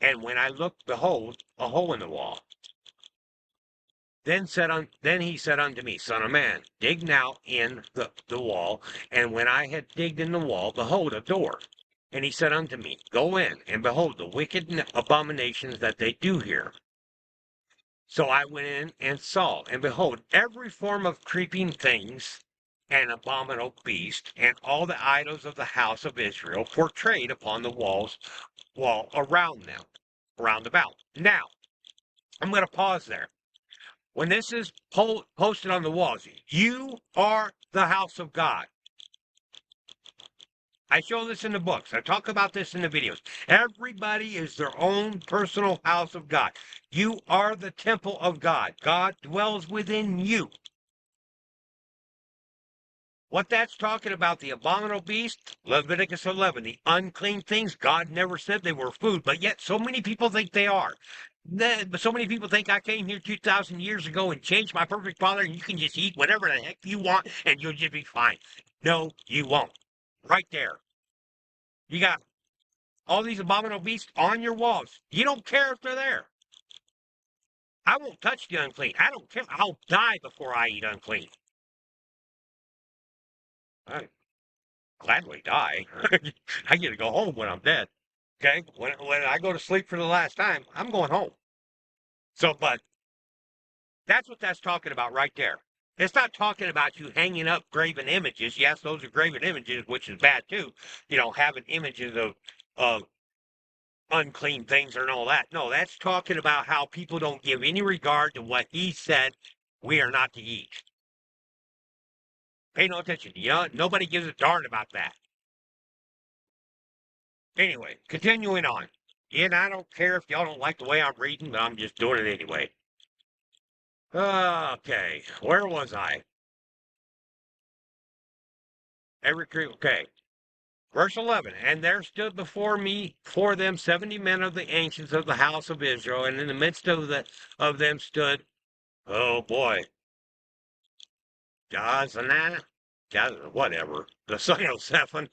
and when I looked, behold, a hole in the wall. Then he said unto me, Son of man, dig now in the wall. And when I had digged in the wall, behold, a door. And he said unto me, Go in, and behold the wicked abominations that they do here. So I went in and saw, and behold, every form of creeping things, and abominable beast, and all the idols of the house of Israel portrayed upon the wall around them, round about. Now, I'm going to pause there. When this is posted on the walls, you are the house of God. I show this in the books. I talk about this in the videos. Everybody is their own personal house of God. You are the temple of God. God dwells within you. What that's talking about, the abominable beast, Leviticus 11, the unclean things, God never said they were food, but yet so many people think they are. So many people think I came here 2,000 years ago and changed my perfect father, and you can just eat whatever the heck you want and you'll just be fine. No, you won't. Right there. You got all these abominable beasts on your walls. You don't care if they're there. I won't touch the unclean. I don't care. I'll die before I eat unclean. I gladly die. I get to go home when I'm dead. Okay? When I go to sleep for the last time, I'm going home. So, but that's what that's talking about right there. It's not talking about you hanging up graven images. Yes, those are graven images, which is bad too. Having images of unclean things and all that. No, that's talking about how people don't give any regard to what he said we are not to eat. Pay no attention. Nobody gives a darn about that. Anyway, continuing on. And I don't care if y'all don't like the way I'm reading, but I'm just doing it anyway. Okay, where was I? Okay. Verse 11, and there stood before them 70 men of the ancients of the house of Israel, and in the midst of them stood, oh boy, whatever, the son of Sephan,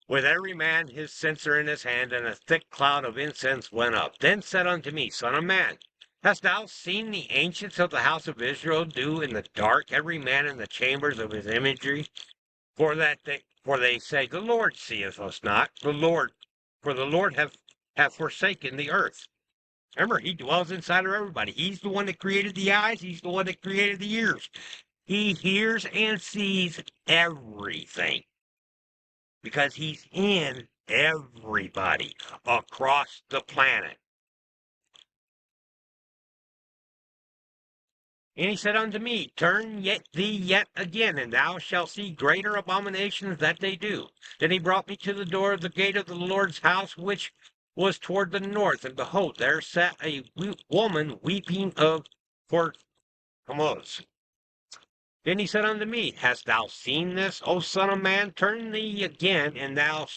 with every man his censer in his hand, and a thick cloud of incense went up. Then said unto me, Son of man, hast thou seen the ancients of the house of Israel do in the dark, every man in the chambers of his imagery? For they say, The Lord seeth us not, for the Lord have forsaken the earth. Remember, he dwells inside of everybody. He's the one that created the eyes, he's the one that created the ears. He hears and sees everything because he's in everybody across the planet. And he said unto me, Turn thee yet again, and thou shalt see greater abominations that they do. Then he brought me to the door of the gate of the Lord's house, which was toward the north, and behold, there sat a woman weeping for Tammuz. Then he said unto me, Hast thou seen this, O son of man? Turn thee again, and thou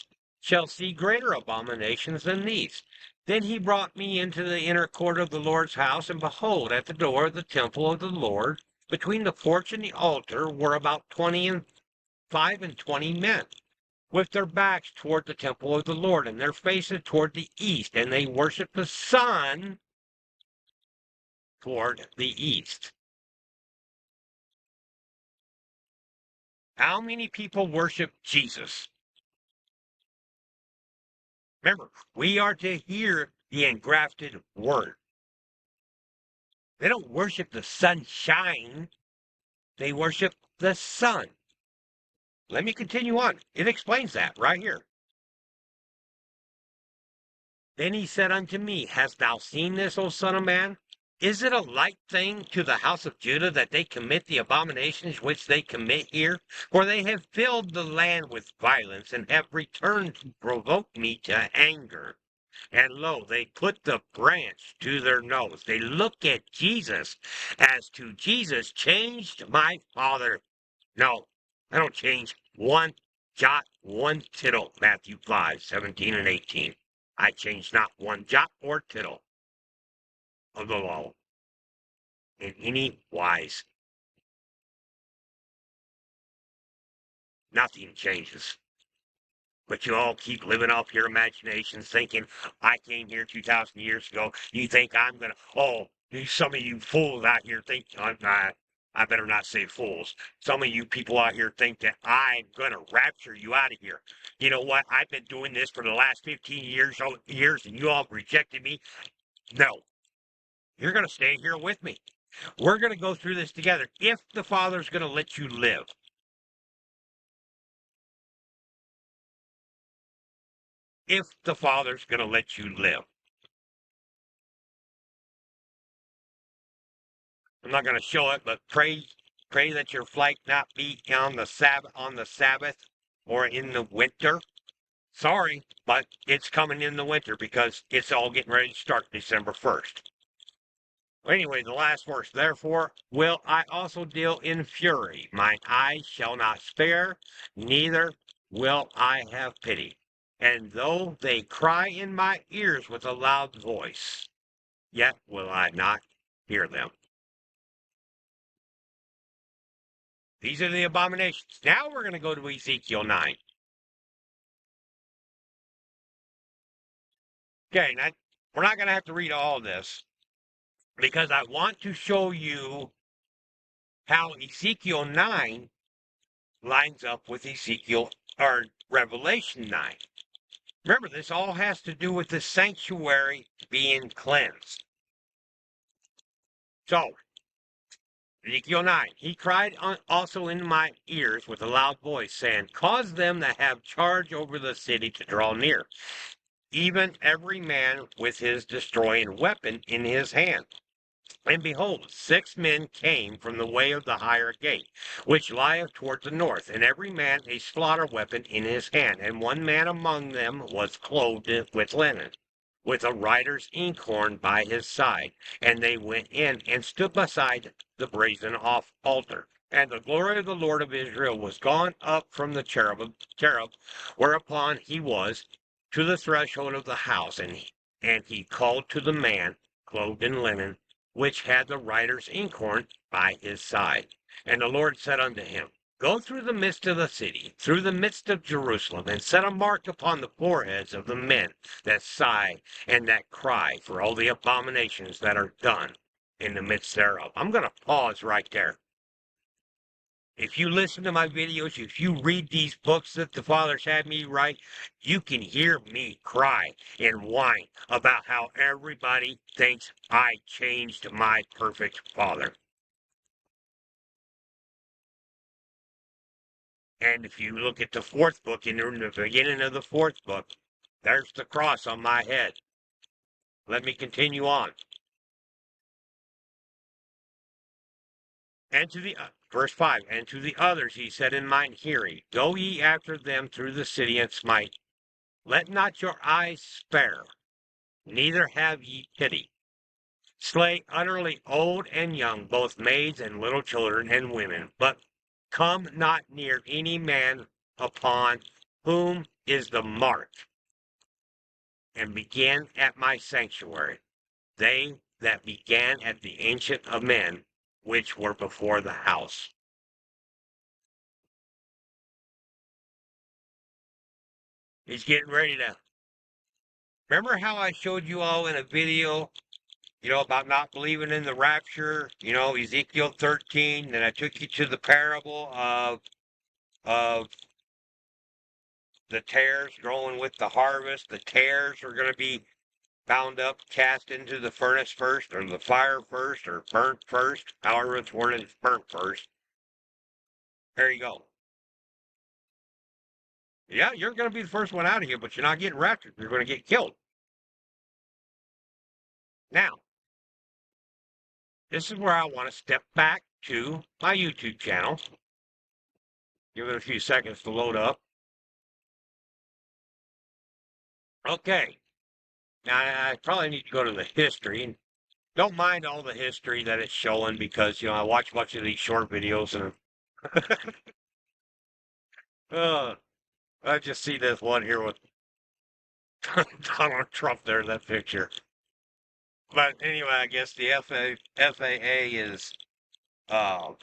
shalt see greater abominations than these. Then he brought me into the inner court of the Lord's house, and behold, at the door of the temple of the Lord, between the porch and the altar, were about 25 men, with their backs toward the temple of the Lord, and their faces toward the east, and they worshiped the sun toward the east. How many people worship Jesus? Remember, we are to hear the engrafted word. They don't worship the sunshine. They worship the sun. Let me continue on. It explains that right here. Then he said unto me, Hast thou seen this, O son of man? Is it a light thing to the house of Judah that they commit the abominations which they commit here? For they have filled the land with violence, and have returned to provoke me to anger. And lo, they put the branch to their nose. They look at Jesus as to Jesus changed my father. No, I don't change one jot, one tittle. Matthew 5:17 and 18. I change not one jot or tittle of the law in any wise. Nothing changes. But you all keep living off your imaginations, thinking, I came here 2,000 years ago. You think I'm going to, some of you fools out here think, I better not say fools. Some of you people out here think that I'm going to rapture you out of here. You know what? I've been doing this for the last 15 years, and you all rejected me. No, you're going to stay here with me. We're going to go through this together if the Father's going to let you live. If the Father's going to let you live. I'm not going to show it, but pray that your flight not be on the Sabbath or in the winter. Sorry, but it's coming in the winter because it's all getting ready to start December 1st. Anyway, the last verse. Therefore will I also deal in fury. Mine eyes shall not spare, neither will I have pity. And though they cry in my ears with a loud voice, yet will I not hear them. These are the abominations. Now we're going to go to Ezekiel 9. Okay, now, we're not going to have to read all this because I want to show you how Ezekiel 9 lines up with Ezekiel or Revelation 9. Remember, this all has to do with the sanctuary being cleansed. So, Ezekiel 9, he cried also in my ears with a loud voice, saying, Cause them that have charge over the city to draw near, even every man with his destroying weapon in his hand. And behold, 6 men came from the way of the higher gate, which lieth toward the north, and every man a slaughter weapon in his hand. And one man among them was clothed with linen, with a writer's inkhorn by his side. And they went in and stood beside the brazen altar. And the glory of the Lord of Israel was gone up from the cherub whereupon he was, to the threshold of the house. And he called to the man clothed in linen, which had the writer's inkhorn by his side. And the Lord said unto him, Go through the midst of the city, through the midst of Jerusalem, and set a mark upon the foreheads of the men that sigh and that cry for all the abominations that are done in the midst thereof. I'm going to pause right there. If you listen to my videos, if you read these books that the fathers had me write, you can hear me cry and whine about how everybody thinks I changed my perfect father. And if you look at the 4th book, in the beginning of the 4th book, there's the cross on my head. Let me continue on. And to the verse 5, and to the others he said in mine hearing, Go ye after them through the city and smite. Let not your eyes spare, neither have ye pity. Slay utterly old and young, both maids and little children and women, but come not near any man upon whom is the mark, and begin at my sanctuary, they that began at the ancient of men, which were before the house. He's getting ready to. Remember how I showed you all in a video, about not believing in the rapture, Ezekiel 13, then I took you to the parable of the tares growing with the harvest. The tares are going to be bound up, cast into the furnace first, or the fire first, or burnt first, however it's worded, it's burnt first. There you go. Yeah, you're going to be the first one out of here, but you're not getting raptured. You're going to get killed. Now, this is where I want to step back to my YouTube channel. Give it a few seconds to load up. Okay. Now, I probably need to go to the history. Don't mind all the history that it's showing because, I watch much of these short videos and uh, I just see this one here with Donald Trump there in that picture. But anyway, I guess the FAA is uh,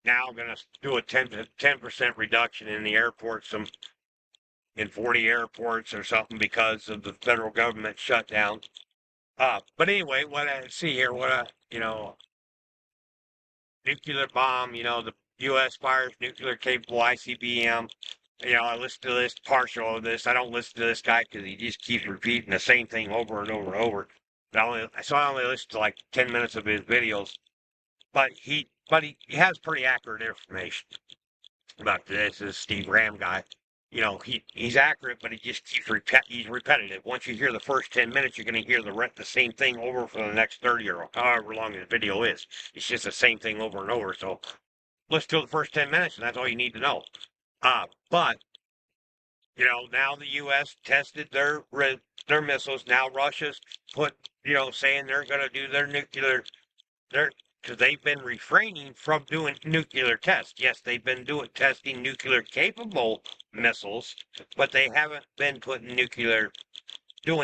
now going to do a 10% reduction in the airports, in 40 airports or something because of the federal government shutdown. But anyway, what I see here, nuclear bomb, the U.S. fires nuclear capable ICBM. I listen to this partial of this. I don't listen to this guy because he just keeps repeating the same thing over and over and over. So I only listen to like 10 minutes of his videos. But he has pretty accurate information about this. This Steve Ram guy. He's accurate, but he just he's repetitive. Once you hear the first 10 minutes, you're going to hear the same thing over for the next 30 or however long the video is. It's just the same thing over and over. So listen to the first 10 minutes, and that's all you need to know. But now the U.S. tested their missiles. Now Russia's saying they're going to do their nuclear. Because they've been refraining from doing nuclear tests. Yes, they've been testing nuclear capable missiles, but they haven't been doing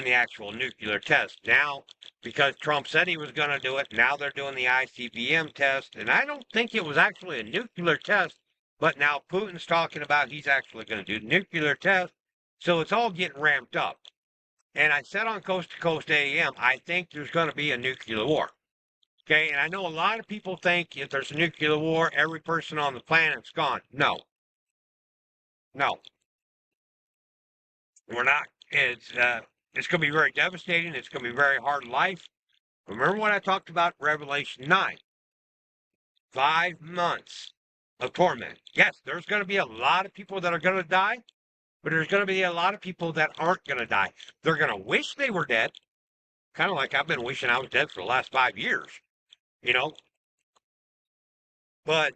the actual nuclear test. Now, because Trump said he was going to do it, now they're doing the ICBM test, and I don't think it was actually a nuclear test, but now Putin's talking about he's actually going to do nuclear test, so it's all getting ramped up. And I said on Coast to Coast AM, I think there's going to be a nuclear war. Okay, and I know a lot of people think if there's a nuclear war, every person on the planet's gone. No, no, we're not. It's going to be very devastating. It's going to be very hard life. Remember what I talked about in Revelation 9? 5 months of torment. Yes, there's going to be a lot of people that are going to die, but there's going to be a lot of people that aren't going to die. They're going to wish they were dead, kind of like I've been wishing I was dead for the last 5 years, you know, but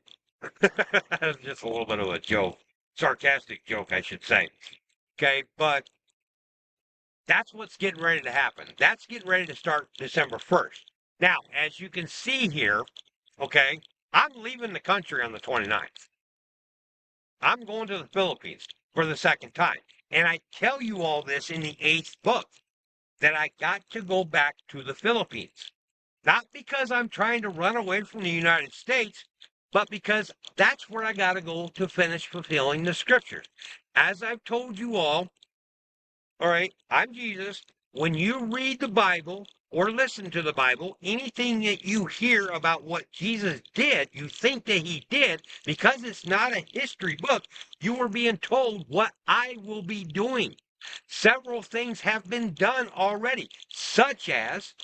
that's just a little bit of a joke, sarcastic joke, I should say. Okay, but that's what's getting ready to happen. That's getting ready to start December 1st. Now, as you can see here, okay, I'm leaving the country on the 29th. I'm going to the Philippines for the second time. And I tell you all this in the 8th book that I got to go back to the Philippines. Not because I'm trying to run away from the United States, but because that's where I got to go to finish fulfilling the scriptures. As I've told you all right, I'm Jesus. When you read the Bible or listen to the Bible, anything that you hear about what Jesus did, you think that he did, because it's not a history book, you are being told what I will be doing. Several things have been done already, such as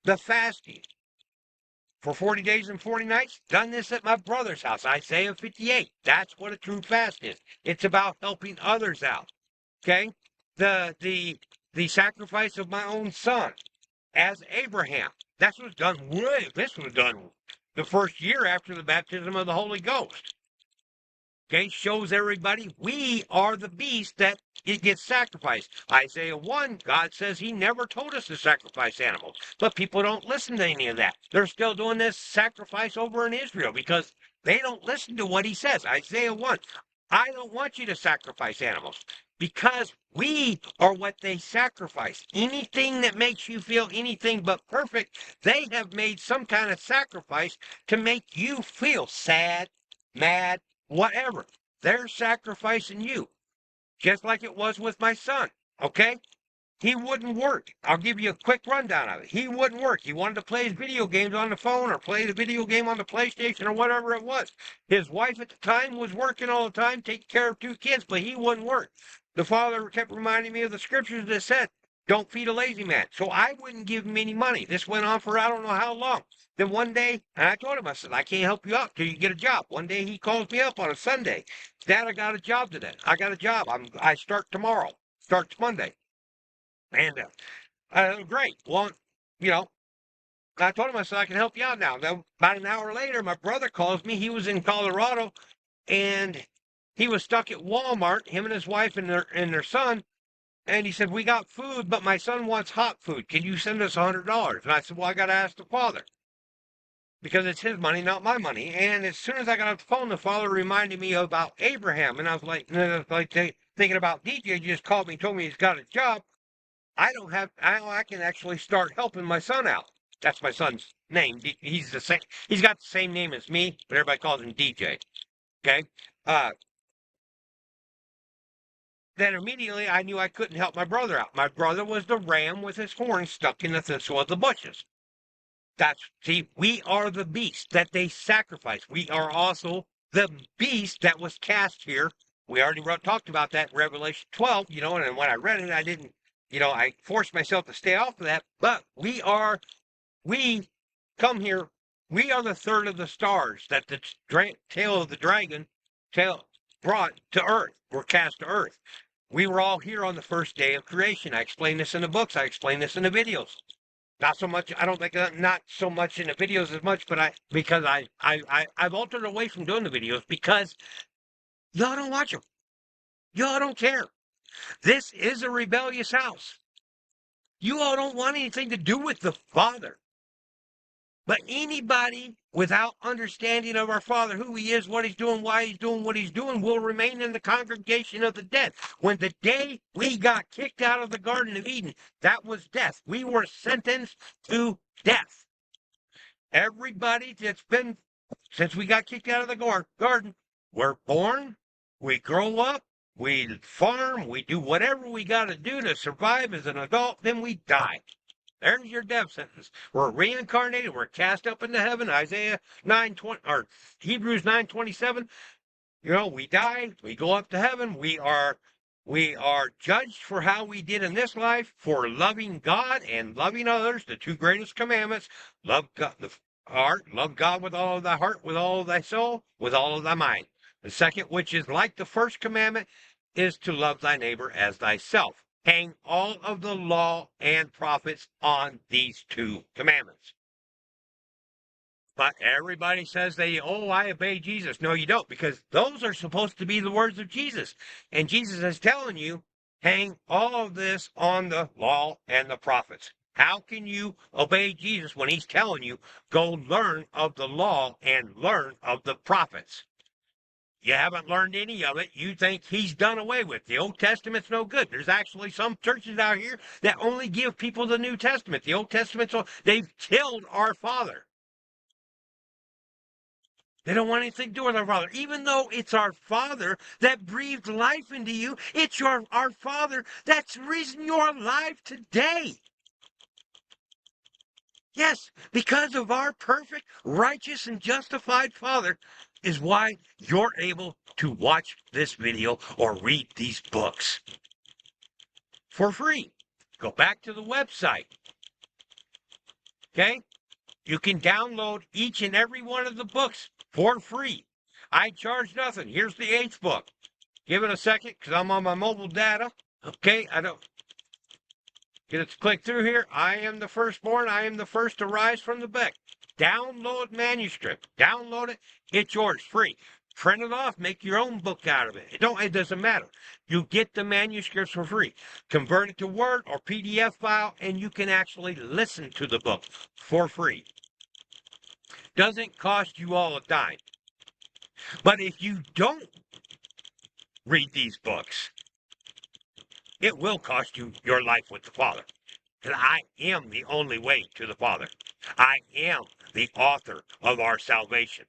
the fasting for 40 days and 40 nights. Done this at my brother's house, Isaiah 58. That's what a true fast is. It's about helping others out. Okay? The sacrifice of my own son as Abraham. This was done the first year after the baptism of the Holy Ghost. Okay, shows everybody we are the beast that it gets sacrificed. Isaiah 1, God says he never told us to sacrifice animals. But people don't listen to any of that. They're still doing this sacrifice over in Israel because they don't listen to what he says. Isaiah 1, I don't want you to sacrifice animals because we are what they sacrifice. Anything that makes you feel anything but perfect, they have made some kind of sacrifice to make you feel sad, mad, whatever. They're sacrificing you, just like it was with my son. Okay? he wouldn't work. I'll give you a quick rundown of it. He wouldn't work. He wanted to play his video games on the phone or play the video game on the PlayStation or whatever it was. His wife at the time was working all the time, taking care of 2 kids, but he wouldn't work. The father kept reminding me of the scriptures that said, don't feed a lazy man. So I wouldn't give him any money. This went on for I don't know how long. Then one day, and I told him, I said, I can't help you out till you get a job. One day he calls me up on a Sunday. Dad, I got a job today. I got a job. I start tomorrow. Starts Monday. And great. Well, you know, I told him, I said, I can help you out now. Then about an hour later, my brother calls me. He was in Colorado, and he was stuck at Walmart, him and his wife and their son. And he said, we got food, but my son wants hot food. Can you send us $100? And I said, well, I got to ask the father because it's his money, not my money. And as soon as I got off the phone, the father reminded me about Abraham. And I was like thinking about DJ just called me, told me he's got a job. I can actually start helping my son out. That's my son's name. He's the same. He's got the same name as me, but everybody calls him DJ. Okay. Uh, then immediately I knew I couldn't help my brother out. My brother was the ram with his horn stuck in the thistle of the bushes. See, we are the beast that they sacrifice. We are also the beast that was cast here. We already talked about that in Revelation 12, and when I read it, I didn't, I forced myself to stay off of that. But we come here, we are the third of the stars that the tail of the dragon brought to earth, were cast to earth. We were all here on the first day of creation. I explain this in the books. I explain this in the videos. Not so much. I don't think not so much in the videos as much, but I've altered away from doing the videos because y'all don't watch them. Y'all don't care. This is a rebellious house. You all don't want anything to do with the Father. But anybody without understanding of our Father, who He is, what He's doing, why He's doing what He's doing, will remain in the congregation of the dead. When the day we got kicked out of the Garden of Eden, that was death. We were sentenced to death. Everybody that's been, since we got kicked out of the garden, we're born, we grow up, we farm, we do whatever we got to do to survive as an adult, then we die. There's your death sentence. We're reincarnated. We're cast up into heaven. Isaiah 9:20 or Hebrews 9:27. We die. We go up to heaven. We are judged for how we did in this life, for loving God and loving others. The two greatest commandments: love God, love God with all of thy heart, with all of thy soul, with all of thy mind. The second, which is like the first commandment, is to love thy neighbor as thyself. Hang all of the law and prophets on these two commandments. But everybody says I obey Jesus. No, you don't, because those are supposed to be the words of Jesus. And Jesus is telling you, hang all of this on the law and the prophets. How can you obey Jesus when he's telling you, go learn of the law and learn of the prophets? You haven't learned any of it. You think he's done away with. The Old Testament's no good. There's actually some churches out here that only give people the New Testament. The Old Testament, they've killed our Father. They don't want anything to do with our Father. Even though it's our Father that breathed life into you, it's our Father that's the reason you're alive today. Yes, because of our perfect, righteous, and justified Father is why you're able to watch this video or read these books for free. Go back to the website. Okay? You can download each and every one of the books for free. I charge nothing. Here's the 8th book. Give it a second because I'm on my mobile data. Okay, I don't. Let's click through here. I am the firstborn. I am the first to rise from the dead. Download manuscript. Download it. It's yours, free. Print it off. Make your own book out of it. It doesn't matter. You get the manuscripts for free. Convert it to Word or PDF file, and you can actually listen to the book for free. Doesn't cost you all a dime. But if you don't read these books, it will cost you your life with the Father. And I am the only way to the Father. I am the author of our salvation.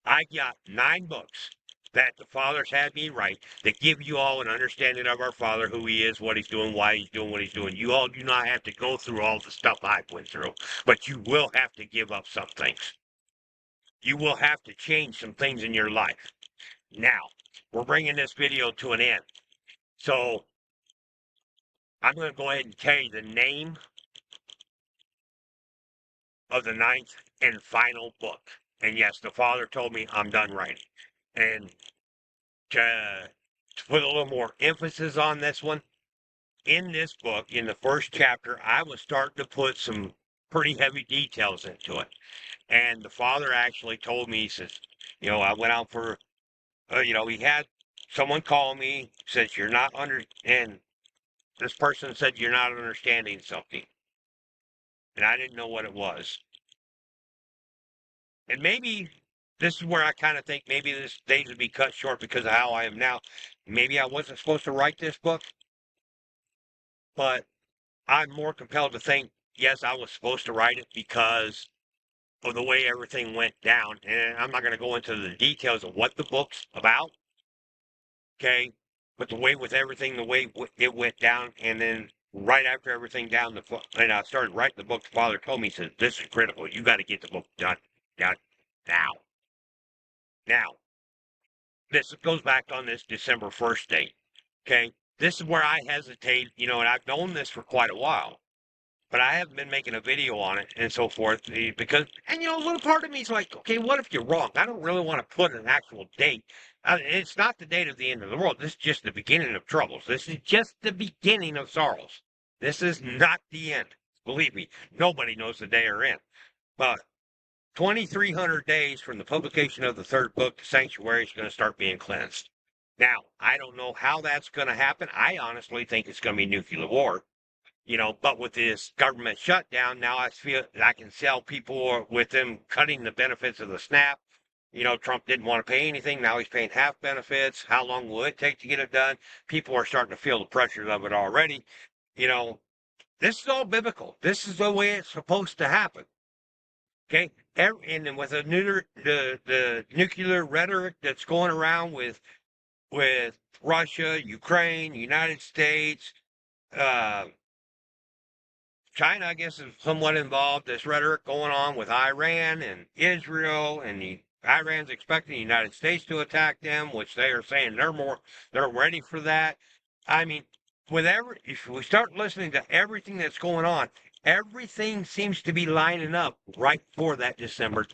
I got 9 books. that the Father's had me write that give you all an understanding of our Father, who He is, what He's doing, why He's doing what He's doing. You all do not have to go through all the stuff I've went through, but you will have to give up some things. You will have to change some things in your life. Now, we're bringing this video to an end. So I'm going to go ahead and tell you the name of the ninth and final book. And yes, the Father told me I'm done writing. And to put a little more emphasis on this one, in this book, in the first chapter, I was starting to put some pretty heavy details into it. And the Father actually told me, he says, I went out for, he had someone call me, says, you're not and this person said, you're not understanding something. And I didn't know what it was. And maybe this is where I kind of think maybe this days would be cut short because of how I am now. Maybe I wasn't supposed to write this book, but I'm more compelled to think, yes, I was supposed to write it because of the way everything went down. And I'm not going to go into the details of what the book's about, okay? But the way with everything, the way it went down, and then right after everything down, and I started writing the book, the Father told me, he said, this is critical. You got to get the book done now. Now, this goes back on this December 1st date, okay? This is where I hesitate, and I've known this for quite a while, but I haven't been making a video on it and so forth because, and a little part of me is like, okay, what if you're wrong? I don't really want to put an actual date. It's not the date of the end of the world. This is just the beginning of troubles. This is just the beginning of sorrows. This is not the end. Believe me, nobody knows the day or end. But 2,300 days from the publication of the third book, the sanctuary is going to start being cleansed. Now, I don't know how that's going to happen. I honestly think it's going to be nuclear war. But with this government shutdown, now I feel I can sell people with them cutting the benefits of the SNAP. Trump didn't want to pay anything. Now he's paying half benefits. How long will it take to get it done? People are starting to feel the pressures of it already. This is all biblical. This is the way it's supposed to happen. Okay, and then with the nuclear rhetoric that's going around with Russia, Ukraine, United States, uh, China, I guess, is somewhat involved. This rhetoric going on with Iran and Israel, and Iran's expecting the United States to attack them, which they are saying they're ready for that. I mean, if we start listening to everything that's going on, everything seems to be lining up right for that December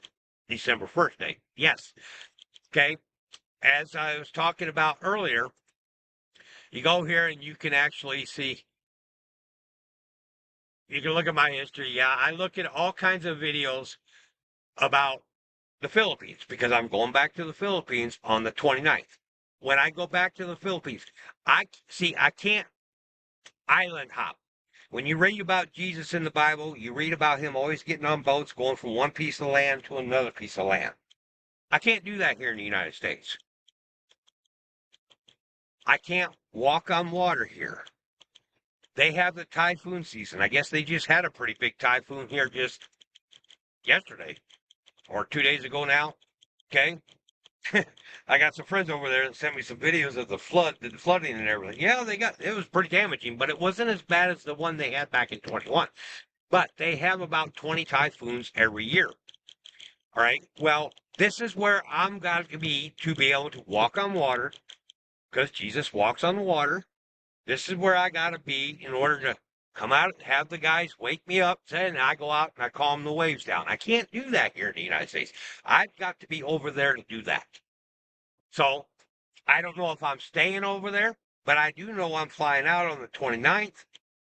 1st date. Yes. Okay. As I was talking about earlier, you go here and you can actually see, you can look at my history. Yeah, I look at all kinds of videos about the Philippines because I'm going back to the Philippines on the 29th. When I go back to the Philippines, I can't island hop. When you read about Jesus in the Bible, you read about him always getting on boats, going from one piece of land to another piece of land. I can't do that here in the United States. I can't walk on water here. They have the typhoon season. I guess they just had a pretty big typhoon here just yesterday or 2 days ago now. Okay. I got some friends over there that sent me some videos of the flooding and everything. Yeah, it was pretty damaging, but it wasn't as bad as the one they had back in 21. But they have about 20 typhoons every year. All right. Well, this is where I'm got to be able to walk on water because Jesus walks on the water. This is where I got to be in order to come out and have the guys wake me up, and I go out and I calm the waves down. I can't do that here in the United States. I've got to be over there to do that. So I don't know if I'm staying over there, but I do know I'm flying out on the 29th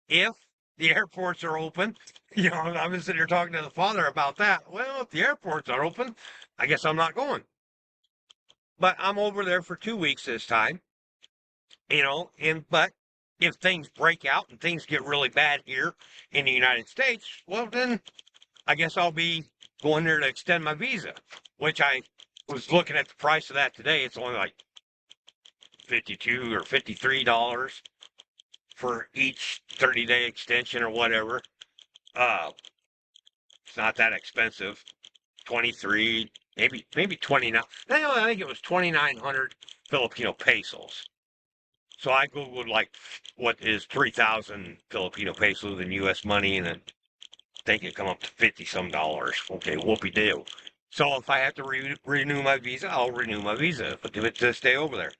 if the airports are open. I've been sitting here talking to the Father about that. Well, if the airports are open, I guess I'm not going. But I'm over there for 2 weeks this time, but if things break out and things get really bad here in the United States, well, then I guess I'll be going there to extend my visa, which I was looking at the price of that today. It's only like $52 or $53 for each 30-day extension or whatever. It's not that expensive. 23, maybe 29. No, I think it was 2,900 Filipino pesos. So I googled like what is 3,000 Filipino pesos in U.S. money, and then think it come up to 50 some dollars. Okay, whoopie do. So if I have to renew my visa, I'll renew my visa to stay over there.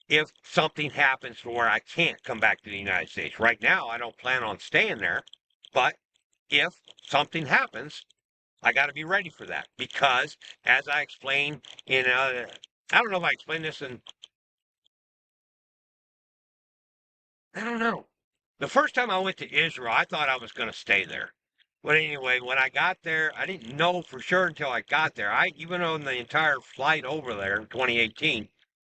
If something happens to where I can't come back to the United States, right now I don't plan on staying there, but if something happens, I got to be ready for that because, as I explained I don't know if I explained this in, I don't know. The first time I went to Israel, I thought I was going to stay there. But anyway, when I got there, I didn't know for sure until I got there. Even on the entire flight over there in 2018,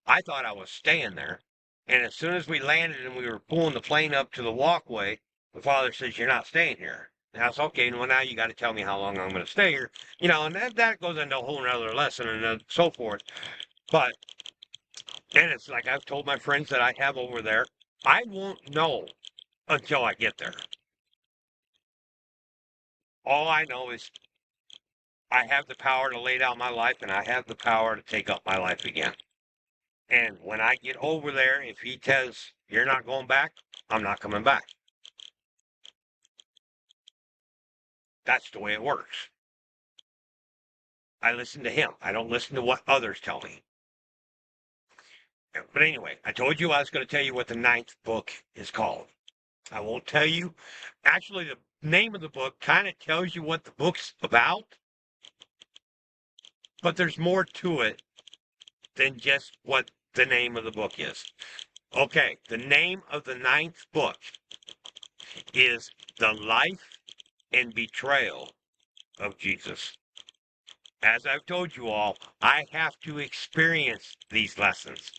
I thought I was staying there. And as soon as we landed and we were pulling the plane up to the walkway, the father says, "You're not staying here." And I was okay. Well, now you got to tell me how long I'm going to stay here. And that goes into a whole other lesson and so forth. But, and it's like I've told my friends that I have over there, I won't know until I get there. All I know is I have the power to lay down my life and I have the power to take up my life again. And when I get over there, if he says, "You're not going back," I'm not coming back. That's the way it works. I listen to him. I don't listen to what others tell me. But anyway, I told you I was going to tell you what the ninth book is called. I won't tell you. Actually, the name of the book kind of tells you what the book's about, but there's more to it than just what the name of the book is. Okay, the name of the ninth book is The Life and Betrayal of Jesus. As I've told you all, I have to experience these lessons.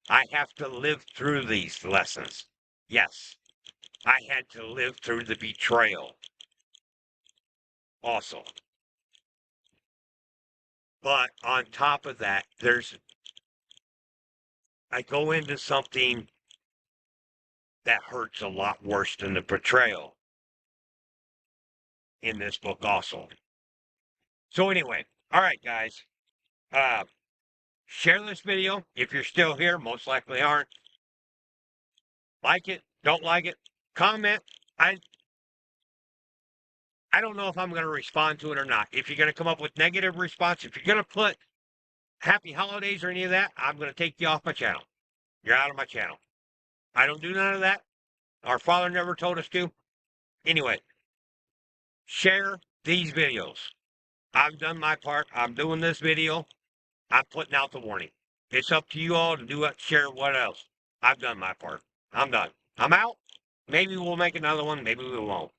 I have to live through these lessons. Yes, I had to live through the betrayal also. But on top of that, I go into something that hurts a lot worse than the betrayal in this book also. So anyway, all right, guys. Uh, Share this video if you're still here. Most likely aren't. Like it, don't like it, comment. I I don't know if I'm going to respond to it or not. If you're going to come up with negative response, if you're going to put happy holidays or any of that, I'm going to take you off my channel. You're out of my channel. I don't do none of that. Our father never told us to. Anyway, share these videos. I've done my part. I'm doing this video. I'm putting out the warning. It's up to you all to do what, share what else. I've done my part. I'm done. I'm out. Maybe we'll make another one. Maybe we won't.